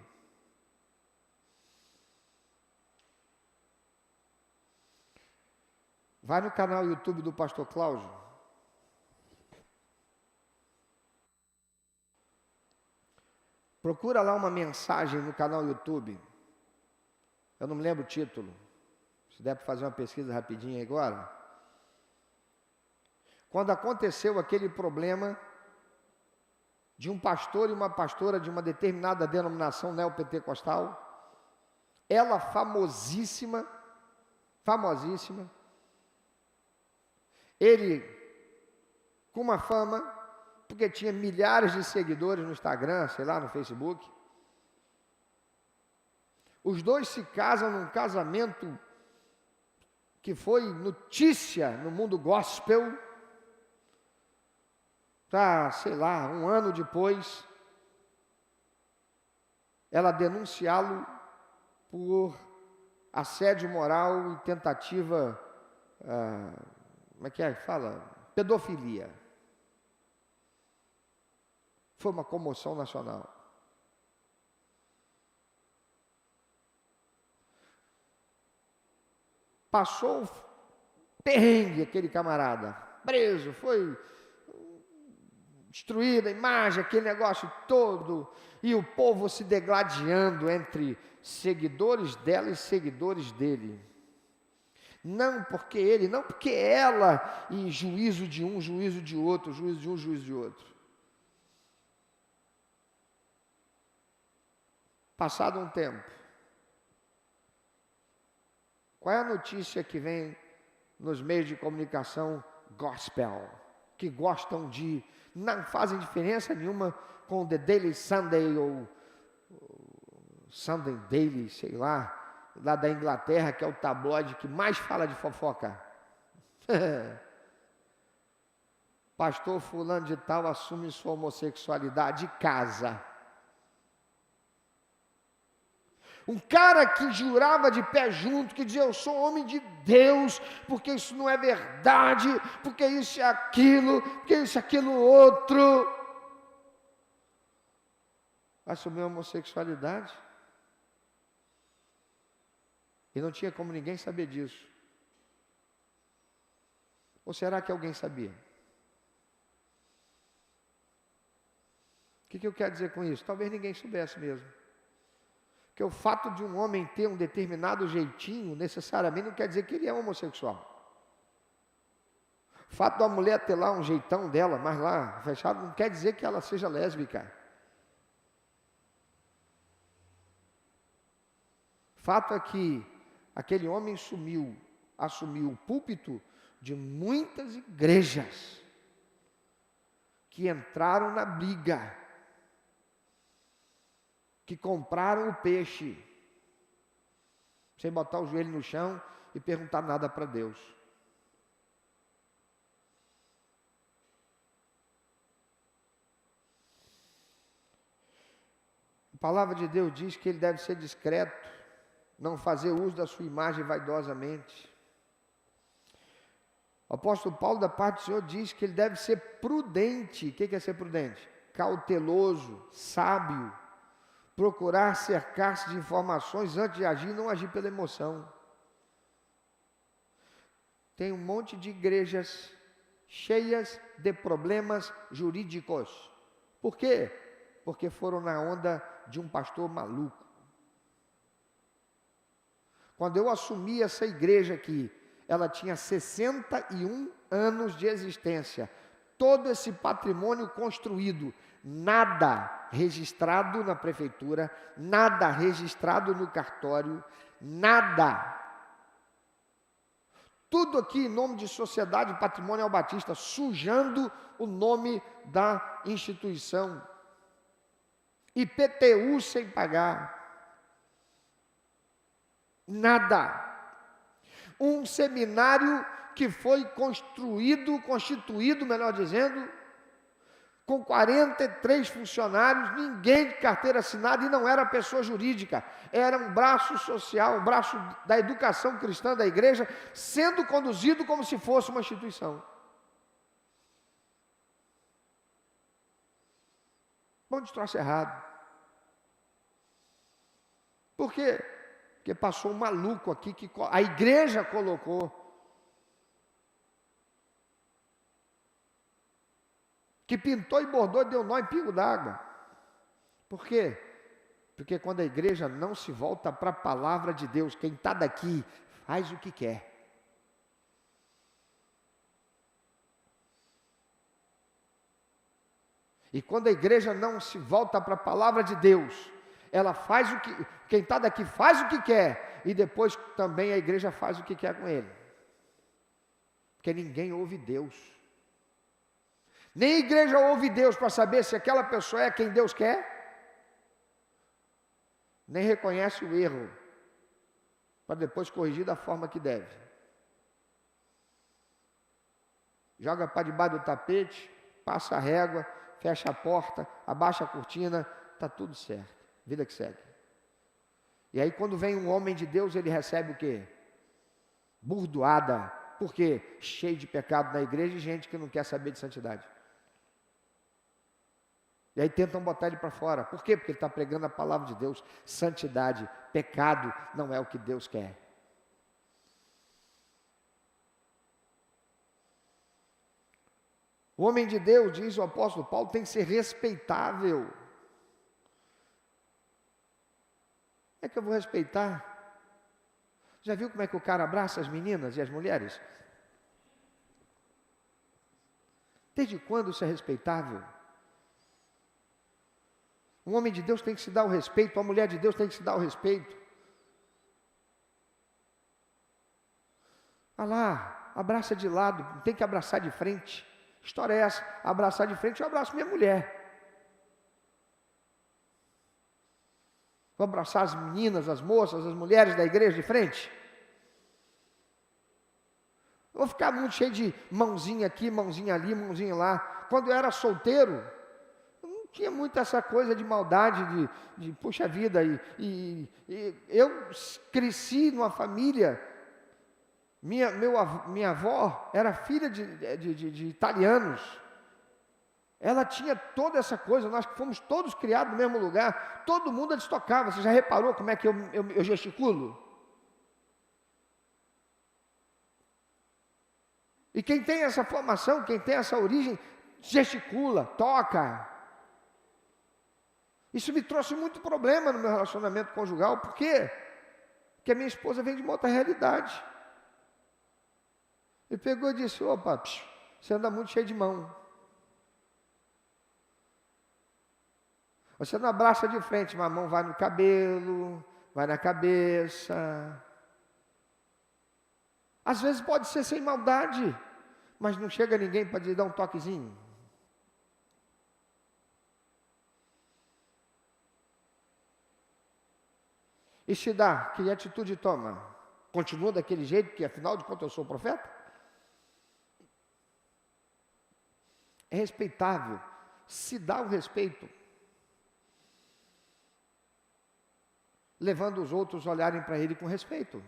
Vai no canal YouTube do pastor Cláudio. Procura lá uma mensagem no canal YouTube. Eu não me lembro o título. Se der para fazer uma pesquisa rapidinha agora. Quando aconteceu aquele problema de um pastor e uma pastora de uma determinada denominação neopentecostal, ela famosíssima, ele com uma fama, porque tinha milhares de seguidores no Instagram, sei lá, no Facebook. Os dois se casam num casamento que foi notícia no mundo gospel. Sei lá, 1 ano depois, ela denunciá-lo por assédio moral e tentativa, como é que fala? Pedofilia. Foi uma comoção nacional. Passou perrengue aquele camarada, preso, foi destruída a imagem, aquele negócio todo, e o povo se degladiando entre seguidores dela e seguidores dele. Não porque ele, não porque ela, e juízo de um, juízo de outro, juízo de um, juízo de outro. Passado um tempo, qual é a notícia que vem nos meios de comunicação gospel, que gostam de, não fazem diferença nenhuma com The Daily Sunday ou Sunday Daily, sei lá da Inglaterra, que é o tabloide que mais fala de fofoca. Pastor fulano de tal assume sua homossexualidade de casa. Um cara que jurava de pé junto, que dizia, eu sou homem de Deus, porque isso não é verdade, porque isso é aquilo, porque isso é aquilo outro. assumiu a homossexualidade. E não tinha como ninguém saber disso. Ou será que alguém sabia? O que eu quero dizer com isso? Talvez ninguém soubesse mesmo. Porque o fato de um homem ter um determinado jeitinho, necessariamente não quer dizer que ele é homossexual. O fato da mulher ter lá um jeitão dela, mas lá, fechado, não quer dizer que ela seja lésbica. Fato é que aquele homem assumiu o púlpito de muitas igrejas que entraram na briga, que compraram o peixe, sem botar o joelho no chão e perguntar nada para Deus. A palavra de Deus diz que ele deve ser discreto, não fazer uso da sua imagem vaidosamente. O apóstolo Paulo, da parte do Senhor, diz que ele deve ser prudente. O que é ser prudente? Cauteloso, sábio, procurar cercar-se de informações antes de agir, não agir pela emoção. Tem um monte de igrejas cheias de problemas jurídicos. Por quê? Porque foram na onda de um pastor maluco. Quando eu assumi essa igreja aqui, ela tinha 61 anos de existência. Todo esse patrimônio construído, nada registrado na prefeitura, nada registrado no cartório, nada. Tudo aqui em nome de Sociedade Patrimonial Batista, sujando o nome da instituição. IPTU sem pagar. Nada. Um seminário que foi constituído, melhor dizendo, com 43 funcionários, ninguém de carteira assinada e não era pessoa jurídica, era um braço social, um braço da educação cristã da igreja, sendo conduzido como se fosse uma instituição. Bom de troço errado. Por quê? Porque passou um maluco aqui que a igreja colocou. Que pintou e bordou e deu nó em pingo d'água. Por quê? Porque quando a igreja não se volta para a palavra de Deus, quem está daqui faz o que quer. E quando a igreja não se volta para a palavra de Deus, ela faz o que, quem está daqui faz o que quer, e depois também a igreja faz o que quer com ele. Porque ninguém ouve Deus. Nem a igreja ouve Deus para saber se aquela pessoa é quem Deus quer, nem reconhece o erro, para depois corrigir da forma que deve. Joga para debaixo do tapete, passa a régua, fecha a porta, abaixa a cortina, está tudo certo. Vida que segue. E aí quando vem um homem de Deus, ele recebe o quê? Burdoada. Por quê? Cheio de pecado na igreja e gente que não quer saber de santidade. E aí tentam botar ele para fora. Por quê? Porque ele está pregando a palavra de Deus. Santidade, pecado não é o que Deus quer. O homem de Deus, diz o apóstolo Paulo, tem que ser respeitável. É que eu vou respeitar? Já viu como é que o cara abraça as meninas e as mulheres? Desde quando isso é respeitável? Um homem de Deus tem que se dar o respeito, uma mulher de Deus tem que se dar o respeito. Ah lá, abraça de lado, não tem que abraçar de frente. História é essa? Abraçar de frente, eu abraço minha mulher. Vou abraçar as meninas, as moças, as mulheres da igreja de frente? Vou ficar muito cheio de mãozinha aqui, mãozinha ali, mãozinha lá. Quando eu era solteiro, não tinha muito essa coisa de maldade, de puxa vida. E eu cresci numa família, minha avó era filha de italianos. Ela tinha toda essa coisa, nós fomos todos criados no mesmo lugar, todo mundo eles tocavam. Você já reparou como é que eu gesticulo? E quem tem essa formação, quem tem essa origem, gesticula, toca. Isso me trouxe muito problema no meu relacionamento conjugal. Por quê? Porque a minha esposa vem de uma outra realidade. E pegou e disse: opa, você anda muito cheio de mão. Você não abraça de frente, mas a mão vai no cabelo, vai na cabeça. Às vezes pode ser sem maldade, mas não chega ninguém para te dar um toquezinho. E se dá, que atitude toma? Continua daquele jeito, que afinal de contas eu sou profeta? É respeitável, se dá o respeito, levando os outros a olharem para ele com respeito.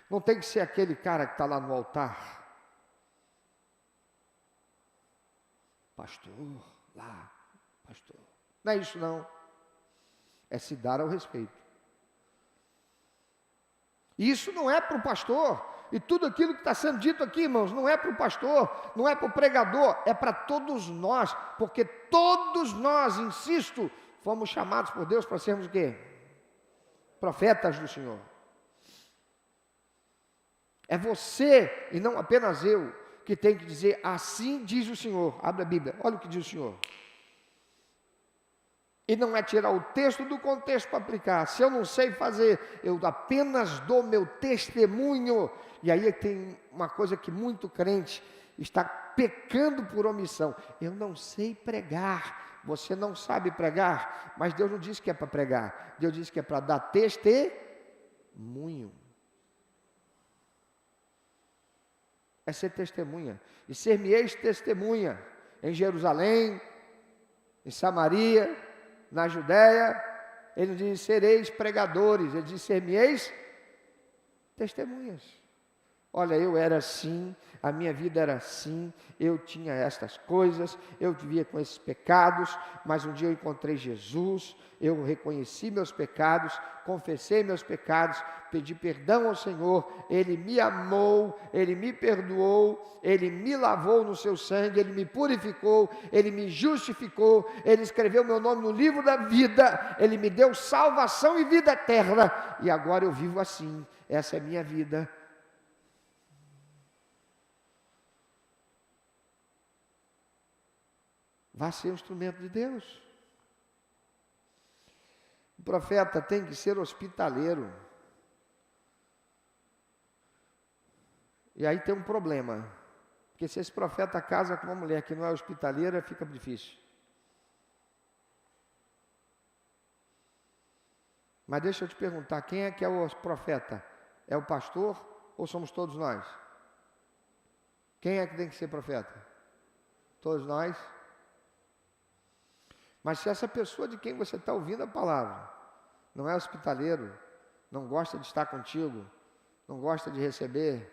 Não tem que ser aquele cara que está lá no altar, pastor, lá, pastor. Não é isso não, é se dar ao respeito. E isso não é para o pastor, e tudo aquilo que está sendo dito aqui, irmãos, não é para o pastor, não é para o pregador, é para todos nós, porque todos nós, insisto, fomos chamados por Deus para sermos o quê? Profetas do Senhor. É você, e não apenas eu, que tem que dizer: assim diz o Senhor. Abre a Bíblia, olha o que diz o Senhor. E não é tirar o texto do contexto para aplicar. Se eu não sei fazer, eu apenas dou meu testemunho. E aí tem uma coisa que muito crente está pecando por omissão: eu não sei pregar. Você não sabe pregar, mas Deus não disse que é para pregar, Deus disse que é para dar testemunho. É ser testemunha. E ser-me-eis testemunha em Jerusalém, em Samaria, na Judéia. Ele não diz sereis pregadores, ele diz ser-me-eis testemunhas. Olha, eu era assim, a minha vida era assim, eu tinha estas coisas, eu vivia com esses pecados, mas um dia eu encontrei Jesus, eu reconheci meus pecados, confessei meus pecados, pedi perdão ao Senhor, Ele me amou, Ele me perdoou, Ele me lavou no seu sangue, Ele me purificou, Ele me justificou, Ele escreveu meu nome no livro da vida, Ele me deu salvação e vida eterna, e agora eu vivo assim, essa é a minha vida. Vá ser um instrumento de Deus. O profeta tem que ser hospitaleiro. E aí tem um problema. Porque se esse profeta casa com uma mulher que não é hospitaleira, fica difícil. Mas deixa eu te perguntar, quem é que é o profeta? É o pastor ou somos todos nós? Quem é que tem que ser profeta? Todos nós? Mas se essa pessoa de quem você está ouvindo a palavra não é hospitaleiro, não gosta de estar contigo, não gosta de receber,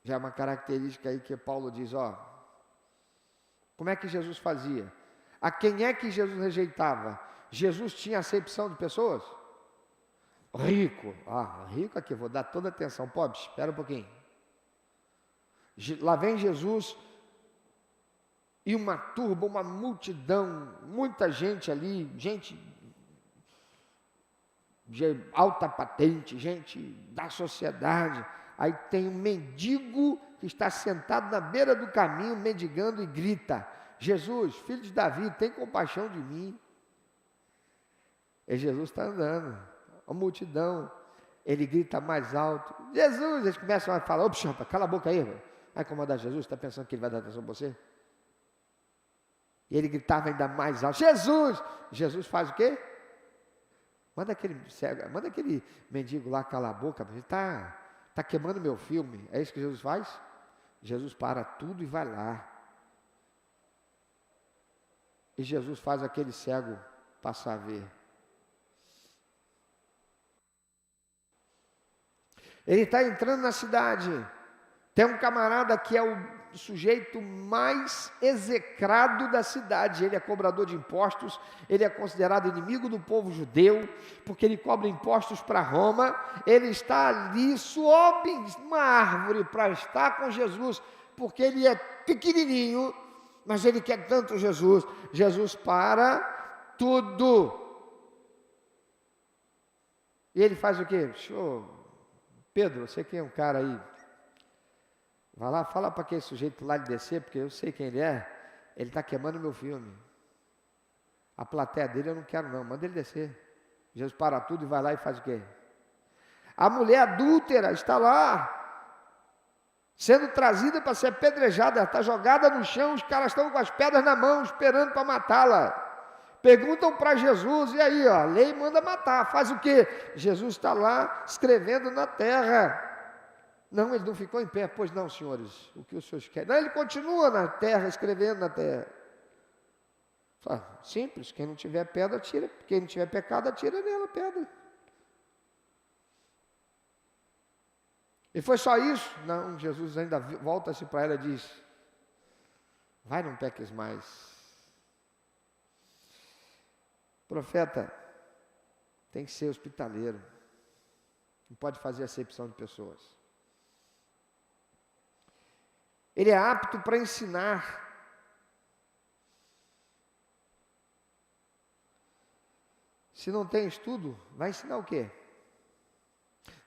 já é uma característica aí que Paulo diz, ó, como é que Jesus fazia? A quem é que Jesus rejeitava? Jesus tinha acepção de pessoas? Rico, rico aqui, vou dar toda a atenção, pobre, espera um pouquinho. Lá vem Jesus e uma turba, uma multidão, muita gente ali, gente de alta patente, gente da sociedade. Aí tem um mendigo que está sentado na beira do caminho, mendigando e grita: Jesus, filho de Davi, tem compaixão de mim. E Jesus está andando, a multidão, ele grita mais alto: Jesus! Eles começam a falar: opa, cala a boca aí, vai incomodar Jesus, está pensando que ele vai dar atenção a você? E ele gritava ainda mais alto: Jesus! Jesus faz o quê? Manda aquele mendigo lá calar a boca, ele está queimando meu filme. É isso que Jesus faz? Jesus para tudo e vai lá. E Jesus faz aquele cego passar a ver. Ele está entrando na cidade, Tem um camarada que é o sujeito mais execrado da cidade. Ele é cobrador de impostos, ele é considerado inimigo do povo judeu, porque ele cobra impostos para Roma. Ele está ali, sobe uma árvore para estar com Jesus, porque ele é pequenininho, mas ele quer tanto Jesus. Jesus para tudo. E ele faz o quê? Pedro, você que é um cara aí, vai lá, fala para aquele sujeito lá de descer, porque eu sei quem ele está queimando meu filme. A plateia dele eu não quero não, manda ele descer. Jesus para tudo e vai lá e faz o quê? A mulher adúltera está lá, sendo trazida para ser apedrejada, ela está jogada no chão, os caras estão com as pedras na mão, esperando para matá-la. Perguntam para Jesus, e aí, a lei manda matar, faz o quê? Jesus está lá escrevendo na terra. Não, ele não ficou em pé. Pois não, senhores, o que os senhores querem? Não, ele continua na terra, escrevendo na terra. Simples, quem não tiver pedra, atira. Quem não tiver pecado, atira nela a pedra. E foi só isso? Não, Jesus ainda volta-se para ela e diz, vai, não peques mais. Profeta tem que ser hospitaleiro. Não pode fazer acepção de pessoas. Ele é apto para ensinar. Se não tem estudo, vai ensinar o quê?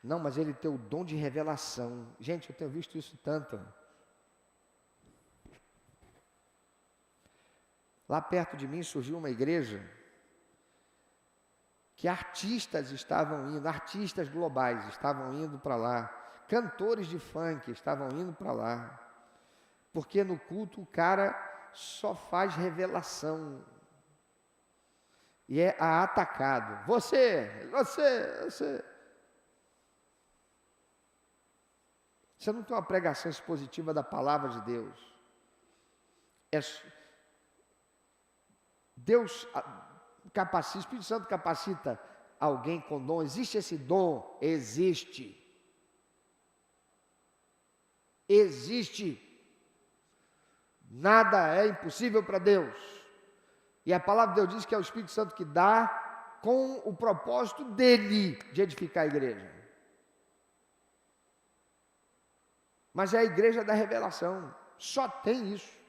Não, mas ele tem o dom de revelação. Gente, eu tenho visto isso tanto. Lá perto de mim surgiu uma igreja que artistas estavam indo, artistas globais estavam indo para lá, cantores de funk estavam indo para lá. Porque no culto o cara só faz revelação. E é atacado. Você. Você não tem uma pregação expositiva da palavra de Deus. Deus capacita, o Espírito Santo capacita alguém com dom. Existe esse dom? Existe. Existe. Nada é impossível para Deus. E a palavra de Deus diz que é o Espírito Santo que dá com o propósito dele de edificar a igreja. Mas é a igreja da revelação. Só tem isso.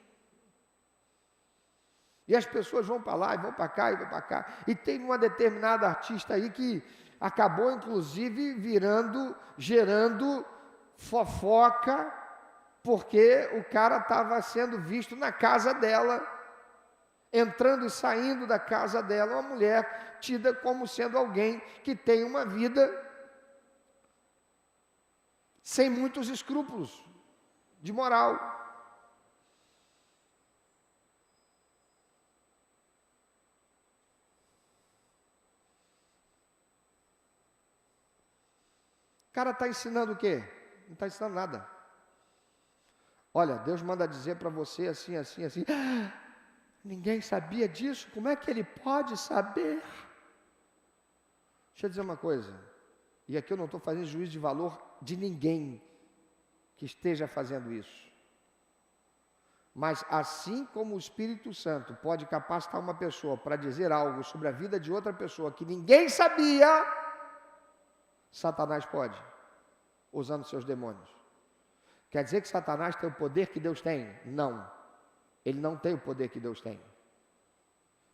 E as pessoas vão para lá e vão para cá e vão para cá. E tem uma determinada artista aí que acabou inclusive gerando fofoca, porque o cara estava sendo visto na casa dela, entrando e saindo da casa dela, uma mulher tida como sendo alguém que tem uma vida sem muitos escrúpulos de moral. O cara está ensinando o quê? Não está ensinando nada. Olha, Deus manda dizer para você assim, assim, assim. Ninguém sabia disso? Como é que ele pode saber? Deixa eu dizer uma coisa. E aqui eu não estou fazendo juízo de valor de ninguém que esteja fazendo isso. Mas assim como o Espírito Santo pode capacitar uma pessoa para dizer algo sobre a vida de outra pessoa que ninguém sabia, Satanás pode, usando seus demônios. Quer dizer que Satanás tem o poder que Deus tem? Não. Ele não tem o poder que Deus tem.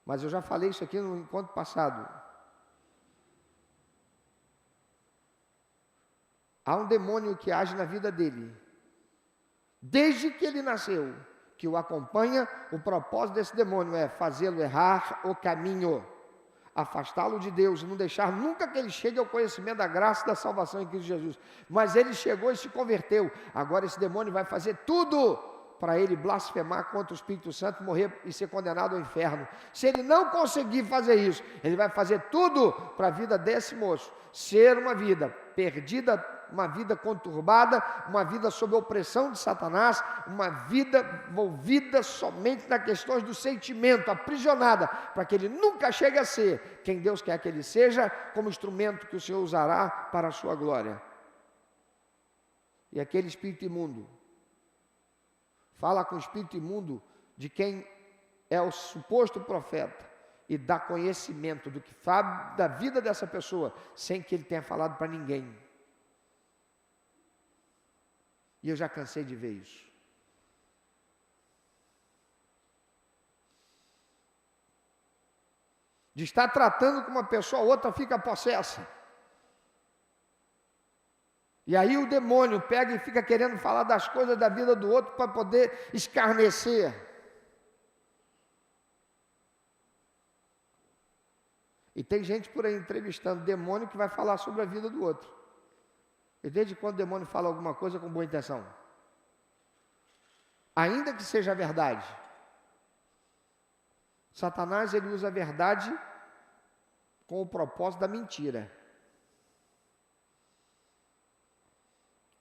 Mas eu já falei isso aqui no encontro passado. Há um demônio que age na vida dele, desde que ele nasceu, que o acompanha. O propósito desse demônio é fazê-lo errar o caminho, afastá-lo de Deus, não deixar nunca que ele chegue ao conhecimento da graça e da salvação em Cristo Jesus. Mas ele chegou e se converteu. Agora esse demônio vai fazer tudo para ele blasfemar contra o Espírito Santo, morrer e ser condenado ao inferno. Se ele não conseguir fazer isso, ele vai fazer tudo para a vida desse moço ser uma vida perdida, uma vida conturbada, uma vida sob a opressão de Satanás, uma vida envolvida somente nas questões do sentimento, aprisionada, para que ele nunca chegue a ser quem Deus quer que ele seja, como instrumento que o Senhor usará para a sua glória. E aquele espírito imundo fala com o espírito imundo de quem é o suposto profeta e dá conhecimento do que faz da vida dessa pessoa, sem que ele tenha falado para ninguém. E eu já cansei de ver isso. De estar tratando com uma pessoa, a outra fica possessa. E aí o demônio pega e fica querendo falar das coisas da vida do outro para poder escarnecer. E tem gente por aí entrevistando demônio que vai falar sobre a vida do outro. E desde quando o demônio fala alguma coisa com boa intenção? Ainda que seja verdade. Satanás, ele usa a verdade com o propósito da mentira.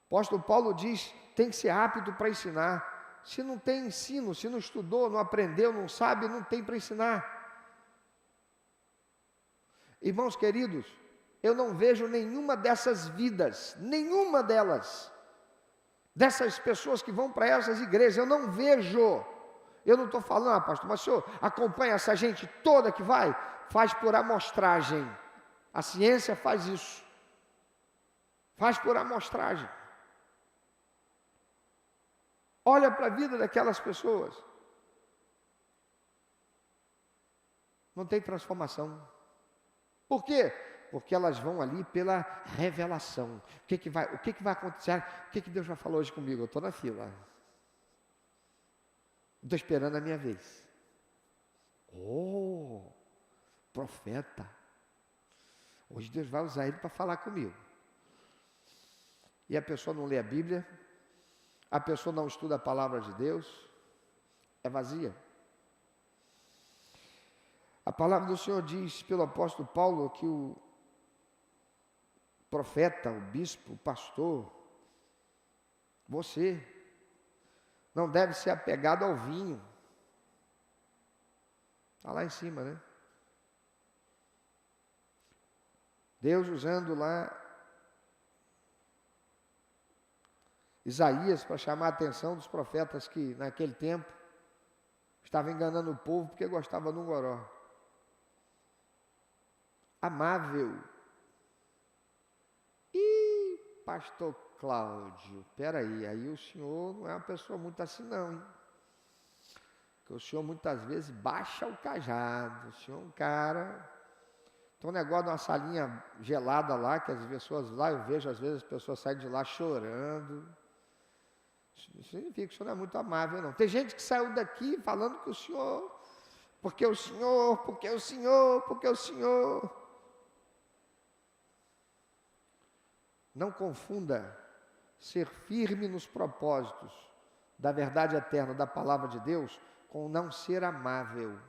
O apóstolo Paulo diz, tem que ser rápido para ensinar. Se não tem ensino, se não estudou, não aprendeu, não sabe, não tem para ensinar. Irmãos queridos, eu não vejo nenhuma dessas vidas, nenhuma delas, dessas pessoas que vão para essas igrejas, eu não vejo. Eu não estou falando, pastor, mas o senhor acompanha essa gente toda que vai? Faz por amostragem. A ciência faz isso. Faz por amostragem. Olha para a vida daquelas pessoas. Não tem transformação. Por quê? Porque elas vão ali pela revelação. O que vai acontecer? O que Deus já falou hoje comigo? Eu estou na fila. Estou esperando a minha vez. Oh, profeta. Hoje Deus vai usar ele para falar comigo. E a pessoa não lê a Bíblia, a pessoa não estuda a palavra de Deus, é vazia. A palavra do Senhor diz pelo apóstolo Paulo que o profeta, o bispo, o pastor, você não deve ser apegado ao vinho. Está lá em cima, né? Deus usando lá Isaías para chamar a atenção dos profetas que naquele tempo estavam enganando o povo porque gostavam de um goró. Amável. E pastor Cláudio, peraí, aí o senhor não é uma pessoa muito assim não, hein? Porque o senhor muitas vezes baixa o cajado, o senhor é um cara... Tem um negócio de uma salinha gelada lá, que as pessoas lá, eu vejo às vezes as pessoas saem de lá chorando. Isso significa que o senhor não é muito amável, não. Tem gente que saiu daqui falando que o senhor, porque o senhor, porque o senhor, porque o senhor. Não confunda ser firme nos propósitos da verdade eterna, da palavra de Deus, com não ser amável.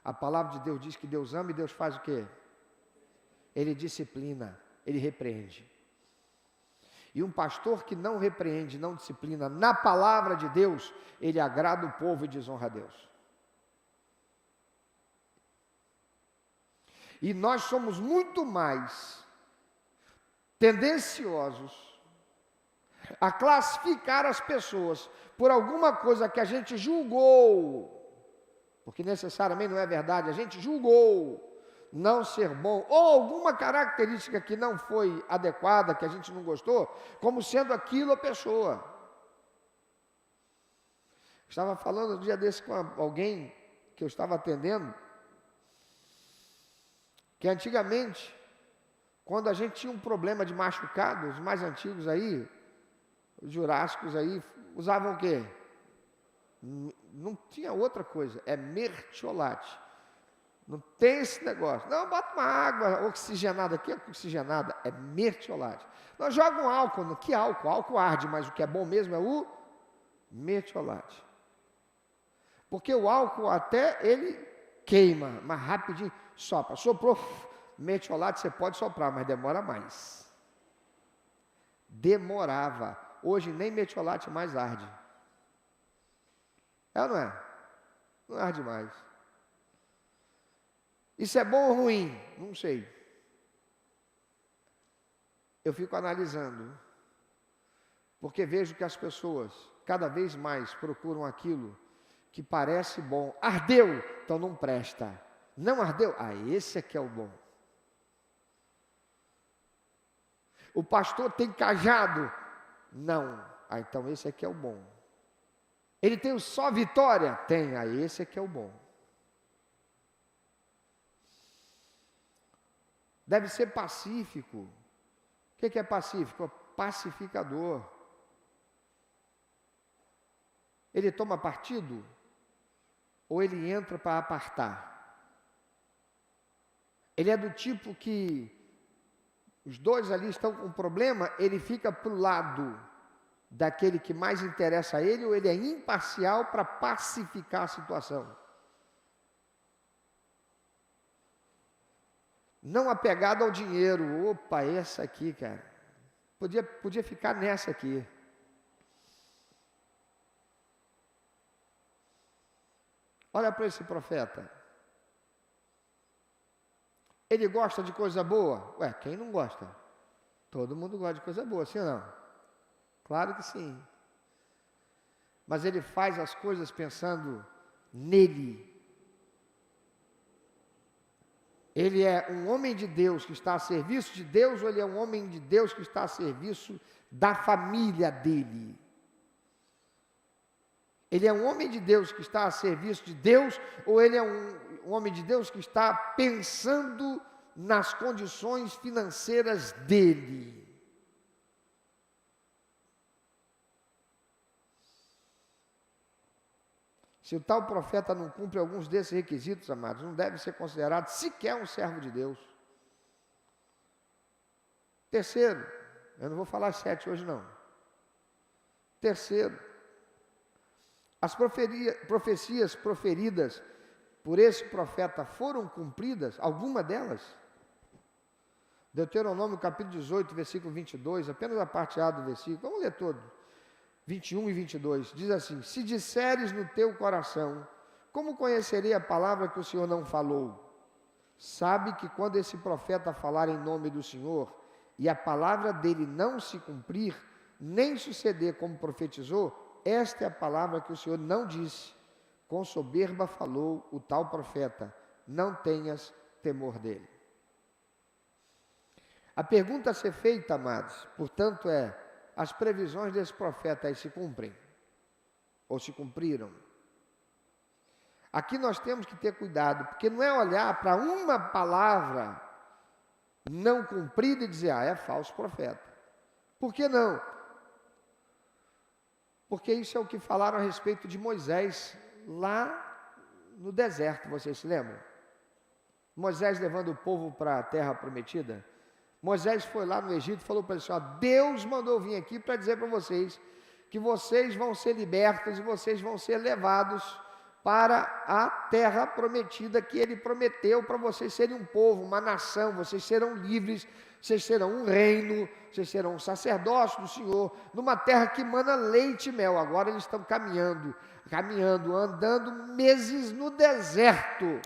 A palavra de Deus diz que Deus ama e Deus faz o quê? Ele disciplina, ele repreende. E um pastor que não repreende, não disciplina na palavra de Deus, ele agrada o povo e desonra a Deus. E nós somos muito mais tendenciosos a classificar as pessoas por alguma coisa que a gente julgou, porque necessariamente não é verdade, a gente julgou não ser bom, ou alguma característica que não foi adequada, que a gente não gostou, como sendo aquilo a pessoa. Estava falando um dia desse com alguém que eu estava atendendo, que antigamente, quando a gente tinha um problema de machucado, os mais antigos aí, os jurássicos aí, usavam o quê? Não tinha outra coisa, é mertiolate. Não tem esse negócio. Não, bota uma água oxigenada aqui, oxigenada, é mertiolate. Nós jogamos álcool, que álcool? Álcool arde, mas o que é bom mesmo é o mertiolate. Porque o álcool até ele queima, mas rapidinho sopra. Soprou, mertiolate você pode soprar, mas demora mais. Demorava. Hoje nem mertiolate mais arde. É ou não é? Não arde mais. Isso é bom ou ruim? Não sei. Eu fico analisando. porque vejo que as pessoas cada vez mais procuram aquilo que parece bom. Ardeu, então não presta. Não ardeu? Ah, esse é que é o bom. O pastor tem cajado? Não. Ah, então esse aqui é o bom. Ele tem só vitória? Tem. Ah, esse aqui é o bom. Deve ser pacífico. O que é pacífico? Pacificador. Ele toma partido? Ou ele entra para apartar? Ele é do tipo que os dois ali estão com um problema, ele fica para o lado daquele que mais interessa a ele, ou ele é imparcial para pacificar a situação? Não apegado ao dinheiro. Opa, essa aqui, cara, podia ficar nessa aqui. Olha para esse profeta. Ele gosta de coisa boa? Ué, quem não gosta? Todo mundo gosta de coisa boa, sim ou não? Claro que sim. Mas ele faz as coisas pensando nele. Ele é um homem de Deus que está a serviço de Deus, ou ele é um homem de Deus que está a serviço da família dele? Ele é um homem de Deus que está a serviço de Deus, ou ele é um homem de Deus que está pensando nas condições financeiras dele? Se o tal profeta não cumpre alguns desses requisitos, amados, não deve ser considerado sequer um servo de Deus. Terceiro, eu não vou falar 7 hoje não. Terceiro, as profecias proferidas por esse profeta foram cumpridas? Alguma delas? Deuteronômio capítulo 18, versículo 22, apenas a parte A do versículo, vamos ler todo. 21 e 22, diz assim: se disseres no teu coração, como conhecerei a palavra que o Senhor não falou? Sabe que quando esse profeta falar em nome do Senhor, e a palavra dele não se cumprir, nem suceder como profetizou, esta é a palavra que o Senhor não disse. Com soberba falou o tal profeta, não tenhas temor dele. A pergunta a ser feita, amados, portanto é: as previsões desse profeta aí se cumprem? Ou se cumpriram? Aqui nós temos que ter cuidado, porque não é olhar para uma palavra não cumprida e dizer, ah, é falso profeta. Por que não? Porque isso é o que falaram a respeito de Moisés lá no deserto, vocês se lembram? Moisés levando o povo para a terra prometida. Moisés foi lá no Egito e falou para eles, ó, Deus mandou vir aqui para dizer para vocês que vocês vão ser libertos e vocês vão ser levados para a terra prometida que ele prometeu para vocês serem um povo, uma nação, vocês serão livres, vocês serão um reino, vocês serão um sacerdócio do Senhor, numa terra que mana leite e mel. Agora eles estão caminhando, andando meses no deserto.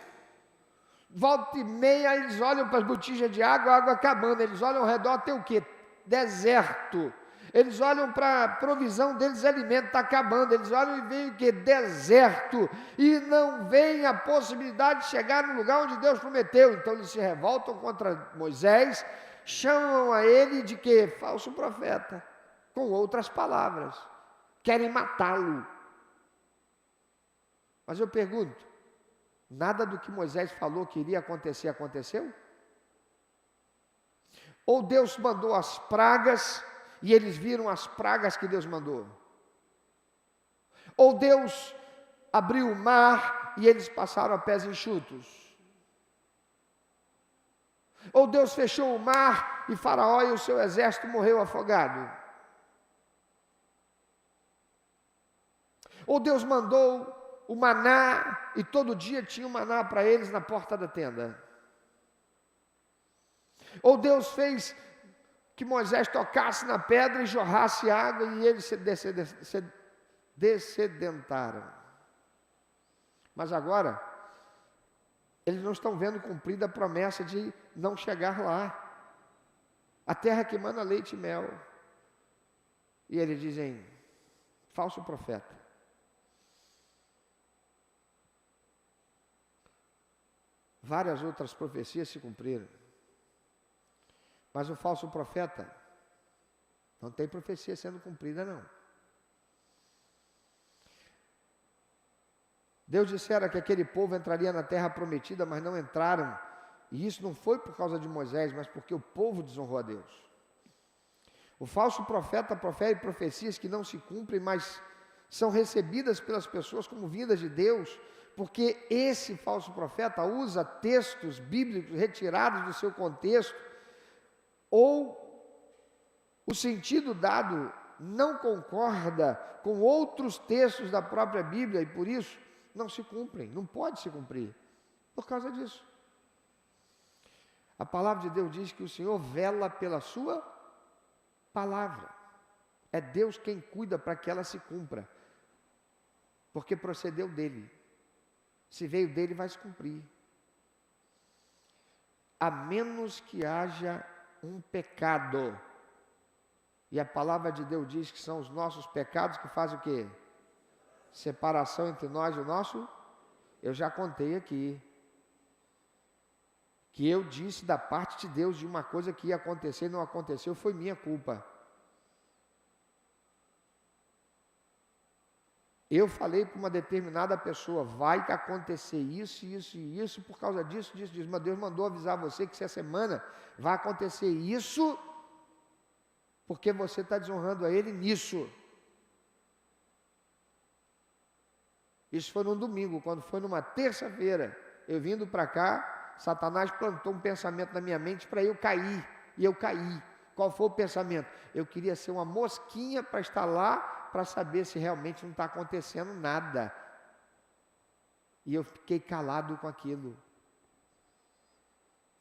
Volta e meia, eles olham para as botijas de água, a água acabando, eles olham ao redor, tem o quê? Deserto. Eles olham para a provisão deles, alimento está acabando, eles olham e veem o quê? Deserto. E não veem a possibilidade de chegar no lugar onde Deus prometeu. Então eles se revoltam contra Moisés, chamam a ele de quê? Falso profeta. Com outras palavras, querem matá-lo. Mas eu pergunto, nada do que Moisés falou que iria acontecer, aconteceu? Ou Deus mandou as pragas e eles viram as pragas que Deus mandou? Ou Deus abriu o mar e eles passaram a pés enxutos? Ou Deus fechou o mar e Faraó e o seu exército morreu afogado? Ou Deus mandou o maná, e todo dia tinha um maná para eles na porta da tenda? Ou Deus fez que Moisés tocasse na pedra e jorrasse água e eles se dessedentaram? Mas agora, eles não estão vendo cumprida a promessa de não chegar lá. A terra que mana leite e mel. E eles dizem, falso profeta. Várias outras profecias se cumpriram. Mas o falso profeta, não tem profecia sendo cumprida, não. Deus dissera que aquele povo entraria na terra prometida, mas não entraram. E isso não foi por causa de Moisés, mas porque o povo desonrou a Deus. O falso profeta profere profecias que não se cumprem, mas são recebidas pelas pessoas como vindas de Deus, porque esse falso profeta usa textos bíblicos retirados do seu contexto, ou o sentido dado não concorda com outros textos da própria Bíblia, e por isso não se cumprem, não pode se cumprir, por causa disso. A palavra de Deus diz que o Senhor vela pela sua palavra. É Deus quem cuida para que ela se cumpra, porque procedeu dele. Se veio dele, vai se cumprir. A menos que haja um pecado. E a palavra de Deus diz que são os nossos pecados que fazem o quê? Separação entre nós e o nosso. Eu já contei aqui que eu disse da parte de Deus de uma coisa que ia acontecer e não aconteceu, foi minha culpa. Eu falei para uma determinada pessoa, vai acontecer isso, isso e isso, por causa disso, disso, disso. Mas Deus mandou avisar você que essa semana vai acontecer isso, porque você está desonrando a Ele nisso. Isso foi num domingo. Quando foi numa terça-feira, eu vindo para cá, Satanás plantou um pensamento na minha mente para eu cair, e eu caí. Qual foi o pensamento? Eu queria ser uma mosquinha para estar lá, para saber se realmente não está acontecendo nada. E eu fiquei calado com aquilo.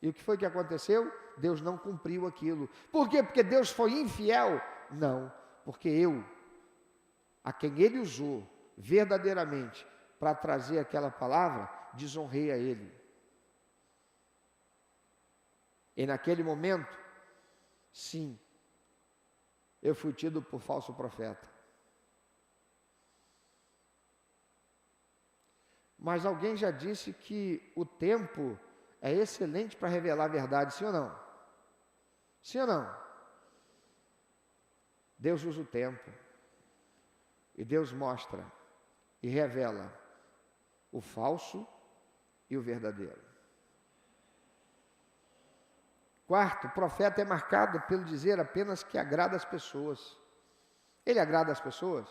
E o que foi que aconteceu? Deus não cumpriu aquilo. Por quê? Porque Deus foi infiel? Não, porque eu, a quem Ele usou verdadeiramente para trazer aquela palavra, desonrei a Ele. E naquele momento, sim, eu fui tido por falso profeta. Mas alguém já disse que o tempo é excelente para revelar a verdade, sim ou não? Sim ou não? Deus usa o tempo. E Deus mostra e revela o falso e o verdadeiro. Quarto, o profeta é marcado pelo dizer apenas que agrada as pessoas. Ele agrada as pessoas?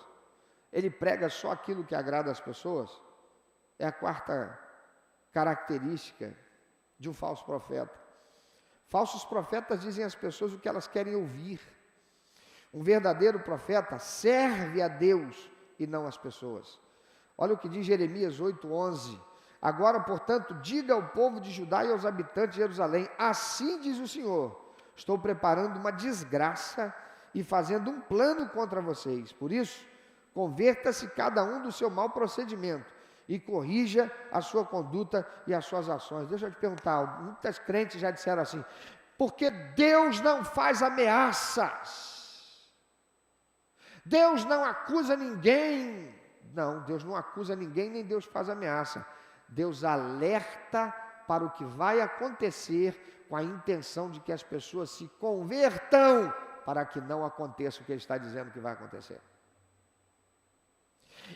Ele prega só aquilo que agrada as pessoas? É a quarta característica de um falso profeta. Falsos profetas dizem às pessoas o que elas querem ouvir. Um verdadeiro profeta serve a Deus e não as pessoas. Olha o que diz Jeremias 8:11. Agora, portanto, diga ao povo de Judá e aos habitantes de Jerusalém, assim diz o Senhor, estou preparando uma desgraça e fazendo um plano contra vocês. Por isso, converta-se cada um do seu mau procedimento e corrija a sua conduta e as suas ações. Deixa eu te perguntar, muitas crentes já disseram assim, porque Deus não faz ameaças, Deus não acusa ninguém. Não, Deus não acusa ninguém, nem Deus faz ameaça. Deus alerta para o que vai acontecer com a intenção de que as pessoas se convertam para que não aconteça o que Ele está dizendo que vai acontecer.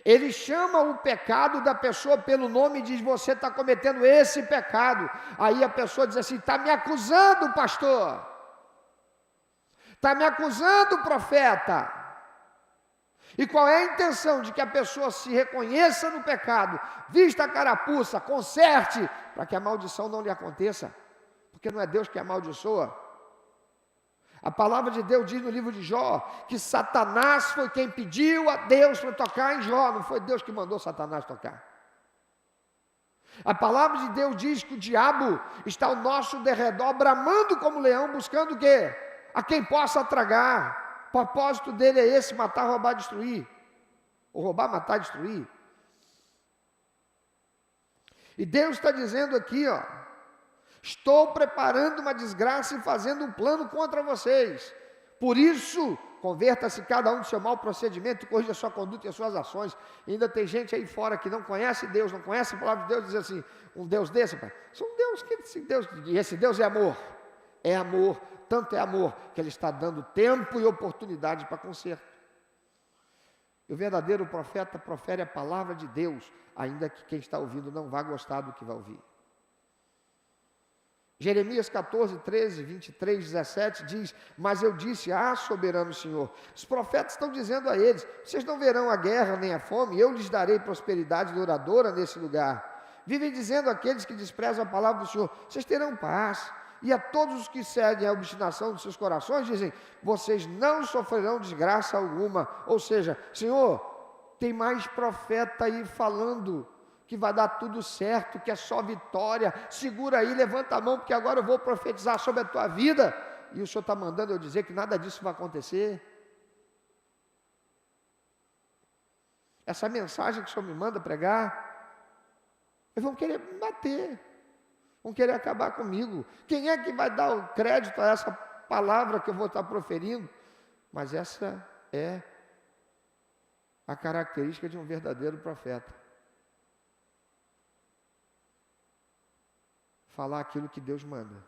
Ele chama o pecado da pessoa pelo nome e diz, você está cometendo esse pecado. Aí a pessoa diz assim, está me acusando, pastor. Está me acusando, profeta. E qual é a intenção? De que a pessoa se reconheça no pecado, vista a carapuça, conserte, para que a maldição não lhe aconteça. Porque não é Deus que amaldiçoa. A palavra de Deus diz no livro de Jó, que Satanás foi quem pediu a Deus para tocar em Jó, não foi Deus que mandou Satanás tocar. A palavra de Deus diz que o diabo está ao nosso derredor, bramando como leão, buscando o quê? A quem possa tragar. O propósito dele é esse, matar, roubar, destruir. Ou roubar, matar, destruir. E Deus está dizendo aqui, ó, estou preparando uma desgraça e fazendo um plano contra vocês. Por isso, converta-se cada um do seu mau procedimento e corrija a sua conduta e as suas ações. E ainda tem gente aí fora que não conhece Deus, não conhece a palavra de Deus, diz assim, um Deus desse, pai, isso é um Deus, e esse Deus é amor, tanto é amor, que Ele está dando tempo e oportunidade para conserto. E o verdadeiro profeta profere a palavra de Deus, ainda que quem está ouvindo não vá gostar do que vai ouvir. Jeremias 14, 13, 23, 17 diz, mas eu disse, soberano Senhor, os profetas estão dizendo a eles, vocês não verão a guerra nem a fome, eu lhes darei prosperidade duradoura nesse lugar. Vivem dizendo àqueles que desprezam a palavra do Senhor, vocês terão paz. E a todos os que seguem a obstinação dos seus corações, dizem, vocês não sofrerão desgraça alguma. Ou seja, Senhor, tem mais profeta aí falando que vai dar tudo certo, que é só vitória, segura aí, levanta a mão, porque agora eu vou profetizar sobre a tua vida, e o Senhor está mandando eu dizer que nada disso vai acontecer. Essa mensagem que o Senhor me manda pregar, eles vão querer me bater, vão querer acabar comigo. Quem é que vai dar o crédito a essa palavra que eu vou estar proferindo? Mas essa é a característica de um verdadeiro profeta. Falar aquilo que Deus manda,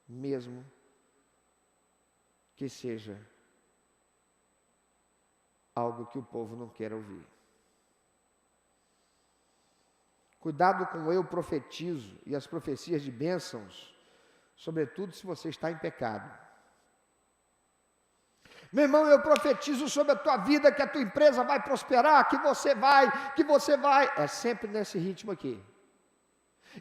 mesmo que seja algo que o povo não queira ouvir. Cuidado com o eu profetizo e as profecias de bênçãos, sobretudo se você está em pecado. Meu irmão, eu profetizo sobre a tua vida, que a tua empresa vai prosperar, que você vai. É sempre nesse ritmo aqui.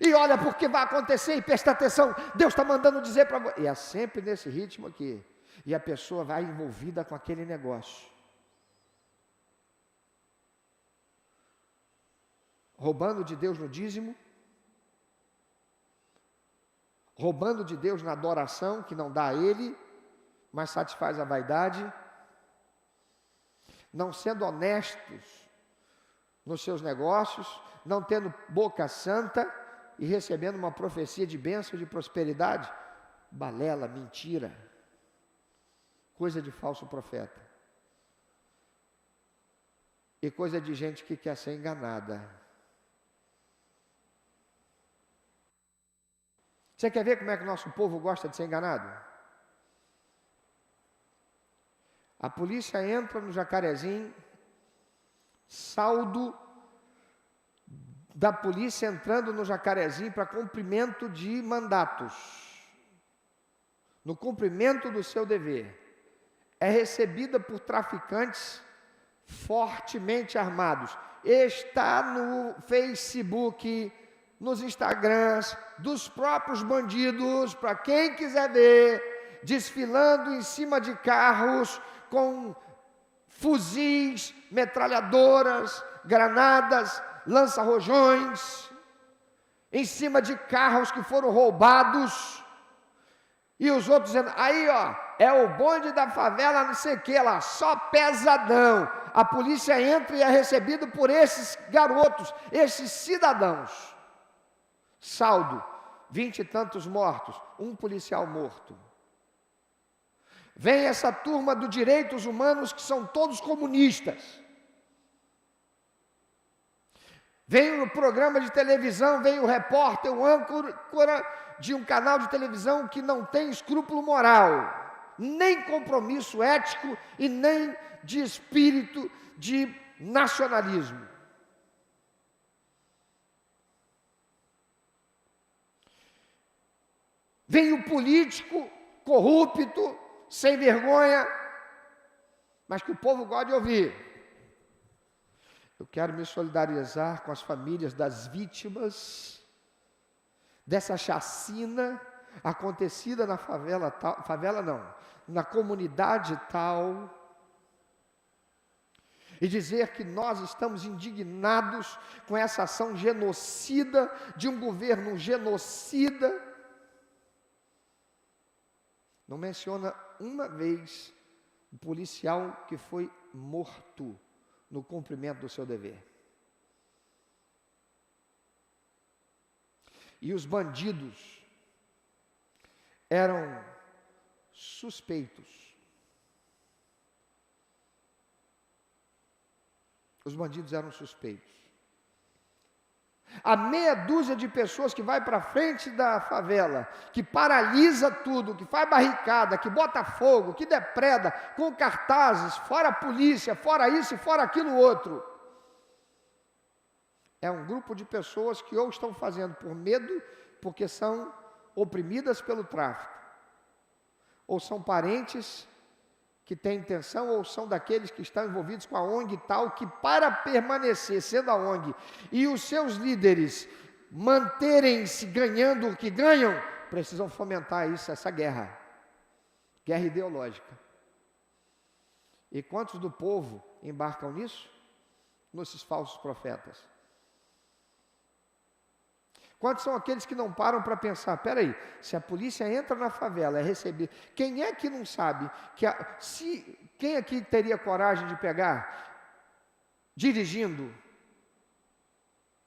E olha porque vai acontecer, e presta atenção, Deus está mandando dizer para você. E é sempre nesse ritmo aqui. E a pessoa vai envolvida com aquele negócio. Roubando de Deus no dízimo. Roubando de Deus na adoração, que não dá a Ele, mas satisfaz a vaidade. Não sendo honestos nos seus negócios, não tendo boca santa, e recebendo uma profecia de bênção, de prosperidade, balela, mentira, coisa de falso profeta, e coisa de gente que quer ser enganada. Você quer ver como é que o nosso povo gosta de ser enganado? A polícia entra no Jacarezinho, saldo da polícia entrando no Jacarezinho para cumprimento de mandatos, no cumprimento do seu dever, é recebida por traficantes fortemente armados, está no Facebook, nos Instagrams, dos próprios bandidos, para quem quiser ver, desfilando em cima de carros, com fuzis, metralhadoras, granadas, lança-rojões, em cima de carros que foram roubados, e os outros dizendo, aí ó, é o bonde da favela, não sei o que lá, só pesadão. A polícia entra e é recebido por esses garotos, esses cidadãos. Saldo, 20 e tantos mortos, um policial morto. Vem essa turma dos direitos humanos, que são todos comunistas. Vem o programa de televisão, vem o repórter, o âncora de um canal de televisão que não tem escrúpulo moral, nem compromisso ético e nem de espírito de nacionalismo. Vem o político corrupto, sem vergonha, mas que o povo gosta de ouvir. Eu quero me solidarizar com as famílias das vítimas dessa chacina acontecida na favela tal, na comunidade tal, e dizer que nós estamos indignados com essa ação genocida de um governo genocida. Não menciona uma vez o policial que foi morto no cumprimento do seu dever. E os bandidos eram suspeitos. Os bandidos eram suspeitos. A meia dúzia de pessoas que vai para frente da favela, que paralisa tudo, que faz barricada, que bota fogo, que depreda, com cartazes, fora a polícia, fora isso e fora aquilo outro. É um grupo de pessoas que ou estão fazendo por medo, porque são oprimidas pelo tráfico, ou são parentes que têm intenção, ou são daqueles que estão envolvidos com a ONG tal, que para permanecer sendo a ONG e os seus líderes manterem-se ganhando o que ganham, precisam fomentar isso, essa guerra ideológica. E quantos do povo embarcam nisso? Nesses falsos profetas. Quantos são aqueles que não param para pensar, peraí, se a polícia entra na favela, é receber, quem é que não sabe, quem aqui teria coragem de pegar, dirigindo,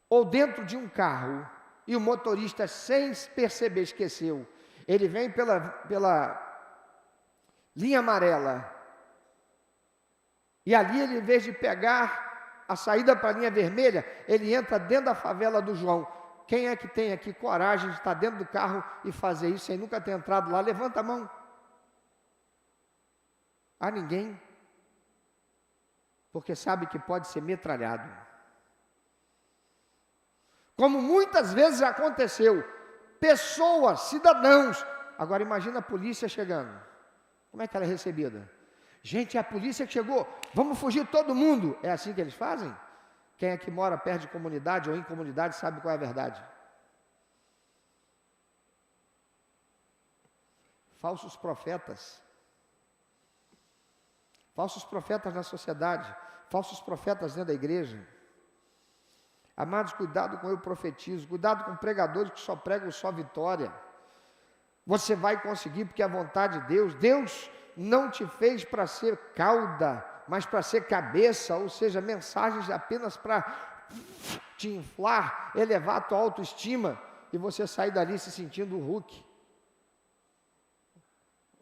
ou dentro de um carro, e o motorista sem perceber, esqueceu, ele vem pela linha amarela, e ali ele, em vez de pegar a saída para a linha vermelha, ele entra dentro da favela do João. Quem é que tem aqui coragem de estar dentro do carro e fazer isso sem nunca ter entrado lá? Levanta a mão. Há ninguém. Porque sabe que pode ser metralhado. Como muitas vezes aconteceu. Pessoas, cidadãos. Agora imagina a polícia chegando. Como é que ela é recebida? Gente, é a polícia que chegou. Vamos fugir todo mundo. É assim que eles fazem? Quem é que mora perto de comunidade ou em comunidade sabe qual é a verdade. Falsos profetas. Falsos profetas na sociedade. Falsos profetas dentro da igreja. Amados, cuidado com eu profetizo. Cuidado com pregadores que só pregam só vitória. Você vai conseguir porque é a vontade de Deus. Deus não te fez para ser cauda, mas para ser cabeça, ou seja, mensagens apenas para te inflar, elevar a tua autoestima, e você sair dali se sentindo o Hulk.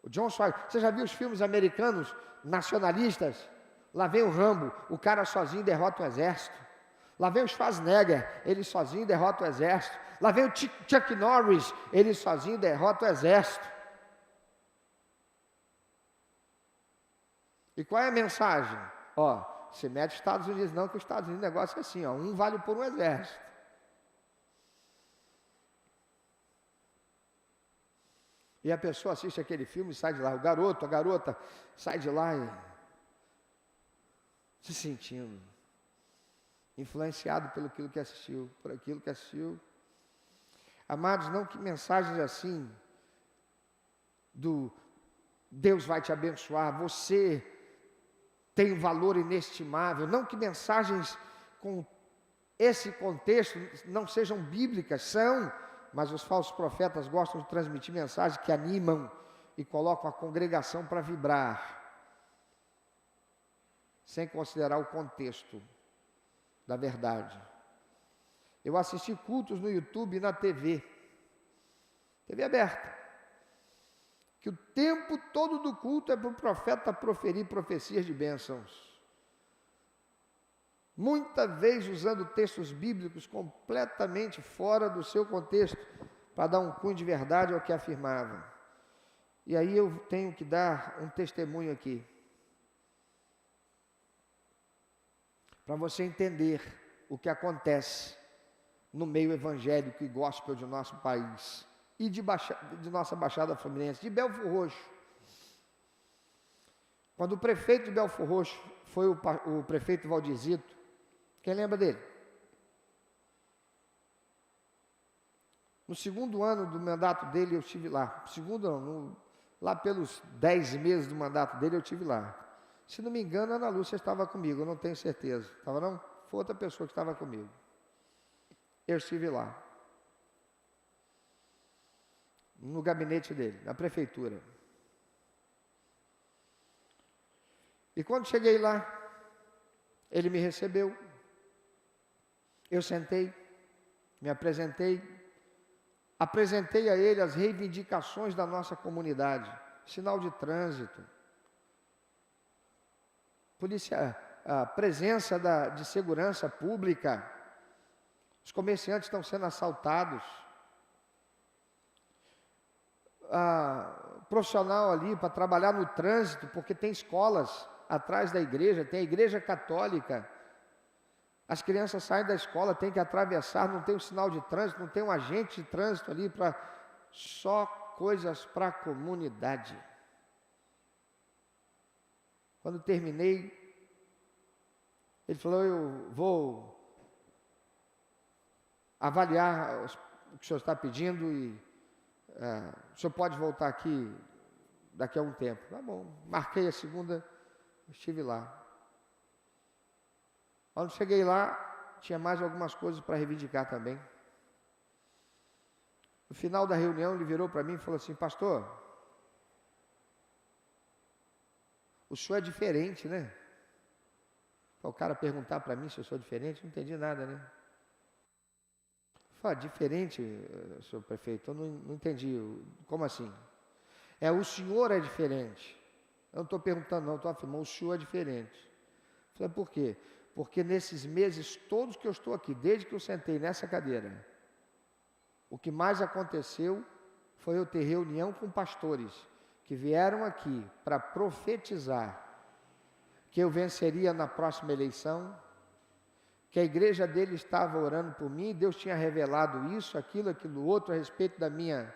O John Schwarzenegger, você já viu os filmes americanos, nacionalistas? Lá vem o Rambo, o cara sozinho derrota o exército. Lá vem o Schwarzenegger, ele sozinho derrota o exército. Lá vem o Chuck Norris, ele sozinho derrota o exército. E qual é a mensagem? Se mete os Estados Unidos não, que os Estados Unidos o negócio é assim, um vale por um exército. E a pessoa assiste aquele filme e sai de lá, a garota sai de lá e se sentindo influenciado por aquilo que assistiu. Amados, não que mensagens assim, do Deus vai te abençoar, você tem um valor inestimável, não que mensagens com esse contexto não sejam bíblicas, são, mas os falsos profetas gostam de transmitir mensagens que animam e colocam a congregação para vibrar, sem considerar o contexto da verdade. Eu assisti cultos no YouTube e na TV aberta, que o tempo todo do culto é para o profeta proferir profecias de bênçãos. Muitas vezes usando textos bíblicos completamente fora do seu contexto, para dar um cunho de verdade ao que afirmava. E aí eu tenho que dar um testemunho aqui, para você entender o que acontece no meio evangélico e gospel de nosso país. E de nossa Baixada Fluminense, de Belfor Roxo. Quando o prefeito de Belfor Roxo foi o prefeito Valdizito, quem lembra dele? No segundo ano do mandato dele eu estive lá. Lá pelos 10 meses do mandato dele eu estive lá. Se não me engano, a Ana Lúcia estava comigo, eu não tenho certeza. Estava não? Foi outra pessoa que estava comigo. Eu estive lá. No gabinete dele, na prefeitura. E quando cheguei lá, ele me recebeu. Eu sentei, me apresentei a ele as reivindicações da nossa comunidade, sinal de trânsito, polícia a presença de segurança pública. Os comerciantes estão sendo assaltados. Profissional ali para trabalhar no trânsito, porque tem escolas atrás da igreja, tem a igreja católica. As crianças saem da escola, tem que atravessar, não tem um sinal de trânsito, não tem um agente de trânsito ali para... Só coisas para a comunidade. Quando terminei, ele falou, eu vou avaliar o que o senhor está pedindo e o senhor pode voltar aqui daqui a um tempo. Tá bom, marquei a segunda, estive lá. Quando cheguei lá, tinha mais algumas coisas para reivindicar também. No final da reunião, ele virou para mim e falou assim, pastor, o senhor é diferente, né? O cara perguntar para mim se eu sou diferente, não entendi nada, né? Eu falei, diferente, senhor prefeito, eu não entendi, como assim? O senhor é diferente. Eu não estou perguntando não, estou afirmando, o senhor é diferente. Eu falei, por quê? Porque nesses meses todos que eu estou aqui, desde que eu sentei nessa cadeira, o que mais aconteceu foi eu ter reunião com pastores que vieram aqui para profetizar que eu venceria na próxima eleição, que a igreja dele estava orando por mim, Deus tinha revelado isso, aquilo outro a respeito da minha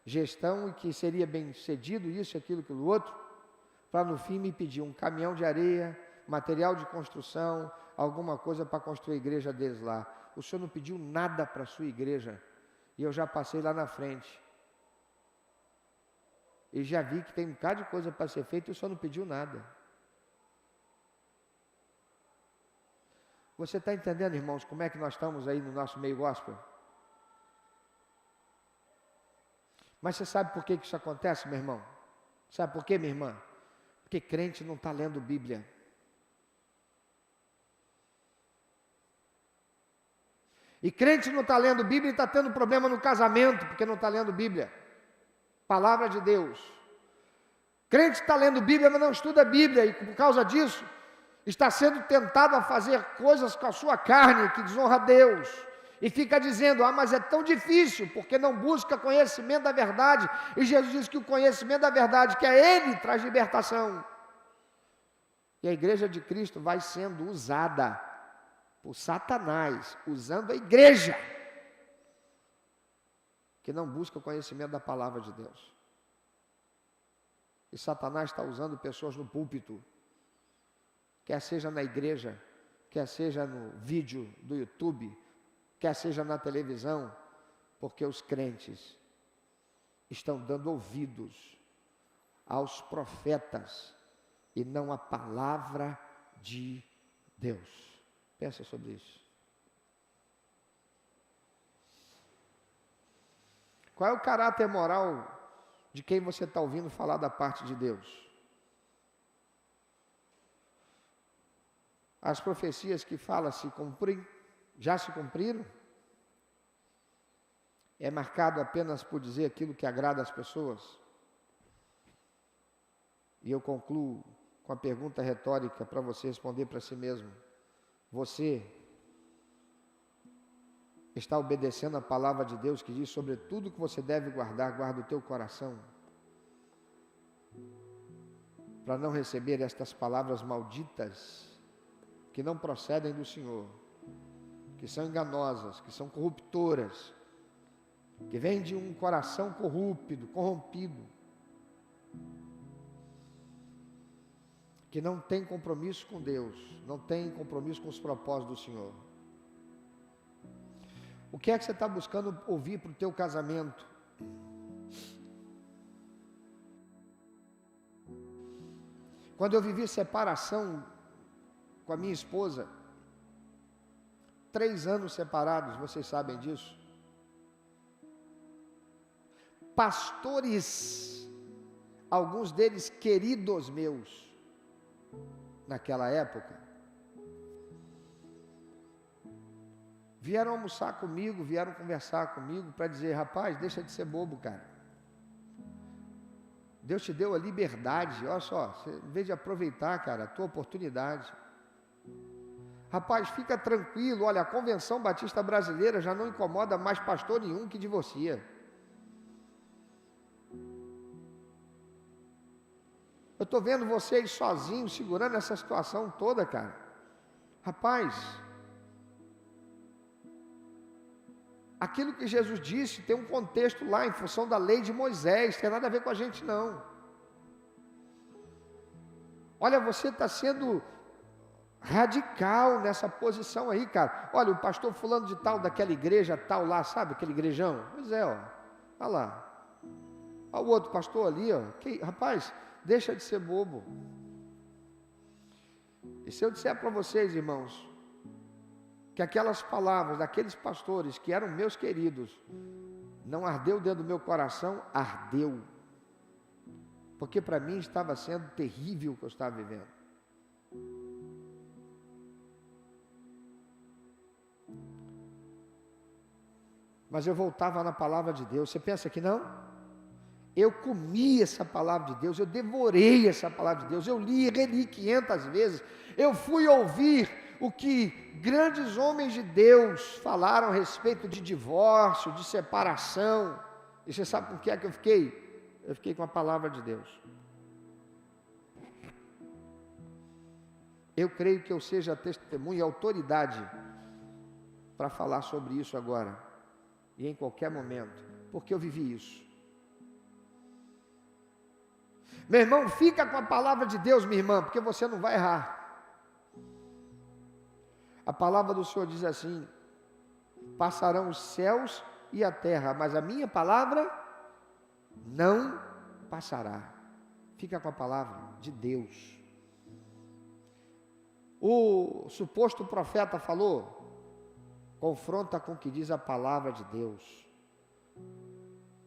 gestão e que seria bem sucedido isso, aquilo outro, para no fim me pedir um caminhão de areia, material de construção, alguma coisa para construir a igreja deles lá. O senhor não pediu nada para a sua igreja. E eu já passei lá na frente. E já vi que tem um bocado de coisa para ser feita e o senhor não pediu nada. Você está entendendo, irmãos, como é que nós estamos aí no nosso meio gospel? Mas você sabe por que isso acontece, meu irmão? Sabe por quê, minha irmã? Porque crente não está lendo Bíblia. E crente não está lendo Bíblia e está tendo problema no casamento, porque não está lendo Bíblia. Palavra de Deus. Crente está lendo Bíblia, mas não estuda Bíblia, e por causa disso, está sendo tentado a fazer coisas com a sua carne, que desonra a Deus. E fica dizendo, mas é tão difícil, porque não busca conhecimento da verdade. E Jesus diz que o conhecimento da verdade, que é Ele, traz libertação. E a igreja de Cristo vai sendo usada por Satanás, usando a igreja, que não busca o conhecimento da palavra de Deus. E Satanás está usando pessoas no púlpito, quer seja na igreja, quer seja no vídeo do YouTube, quer seja na televisão, porque os crentes estão dando ouvidos aos profetas e não à palavra de Deus. Pensa sobre isso. Qual é o caráter moral de quem você está ouvindo falar da parte de Deus? As profecias que fala se cumprem, já se cumpriram? É marcado apenas por dizer aquilo que agrada às pessoas? E eu concluo com a pergunta retórica para você responder para si mesmo. Você está obedecendo a palavra de Deus que diz sobre tudo que você deve guardar, guarda o teu coração, para não receber estas palavras malditas, que não procedem do Senhor, que são enganosas, que são corruptoras, que vêm de um coração corrompido, que não tem compromisso com Deus, não tem compromisso com os propósitos do Senhor. O que é que você está buscando ouvir para o teu casamento? Quando eu vivi separação com a minha esposa, 3 anos separados, vocês sabem disso. Pastores, alguns deles queridos meus, naquela época, vieram almoçar comigo, vieram conversar comigo para dizer, rapaz, deixa de ser bobo, cara. Deus te deu a liberdade, olha só, você, em vez de aproveitar, cara, a tua oportunidade, Rapaz, fica tranquilo, olha, a Convenção Batista Brasileira já não incomoda mais pastor nenhum que divorcia. Eu estou vendo vocês sozinhos, segurando essa situação toda, cara. Rapaz, aquilo que Jesus disse tem um contexto lá em função da lei de Moisés, não tem nada a ver com a gente não. Olha, você está sendo radical nessa posição aí, cara. Olha, o pastor fulano de tal, daquela igreja tal lá, sabe, aquele igrejão? Pois é, ó, olha lá. Olha o outro pastor ali, ó. Rapaz, deixa de ser bobo. E se eu disser para vocês, irmãos, que aquelas palavras daqueles pastores que eram meus queridos, não ardeu dentro do meu coração, ardeu. Porque para mim estava sendo terrível o que eu estava vivendo. Mas eu voltava na palavra de Deus. Você pensa que não? Eu comi essa palavra de Deus, eu devorei essa palavra de Deus, eu li e reli 500 vezes. Eu fui ouvir o que grandes homens de Deus falaram a respeito de divórcio, de separação. E você sabe com o que é que eu fiquei? Eu fiquei com a palavra de Deus. Eu creio que eu seja testemunha e autoridade para falar sobre isso agora e em qualquer momento, porque eu vivi isso. Meu irmão, fica com a palavra de Deus, minha irmã, porque você não vai errar. A palavra do Senhor diz assim: passarão os céus e a terra, mas a minha palavra não passará. Fica com a palavra de Deus. O suposto profeta falou: confronta com o que diz a palavra de Deus.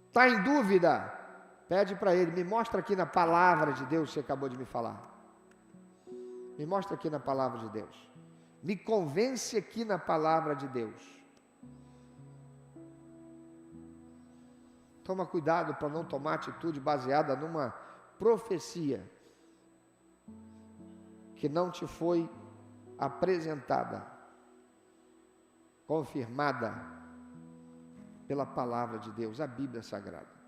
Está em dúvida? Pede para ele, me mostra aqui na palavra de Deus que você acabou de me falar. Me mostra aqui na palavra de Deus. Me convence aqui na palavra de Deus. Toma cuidado para não tomar atitude baseada numa profecia que não te foi apresentada, confirmada pela palavra de Deus, a Bíblia Sagrada.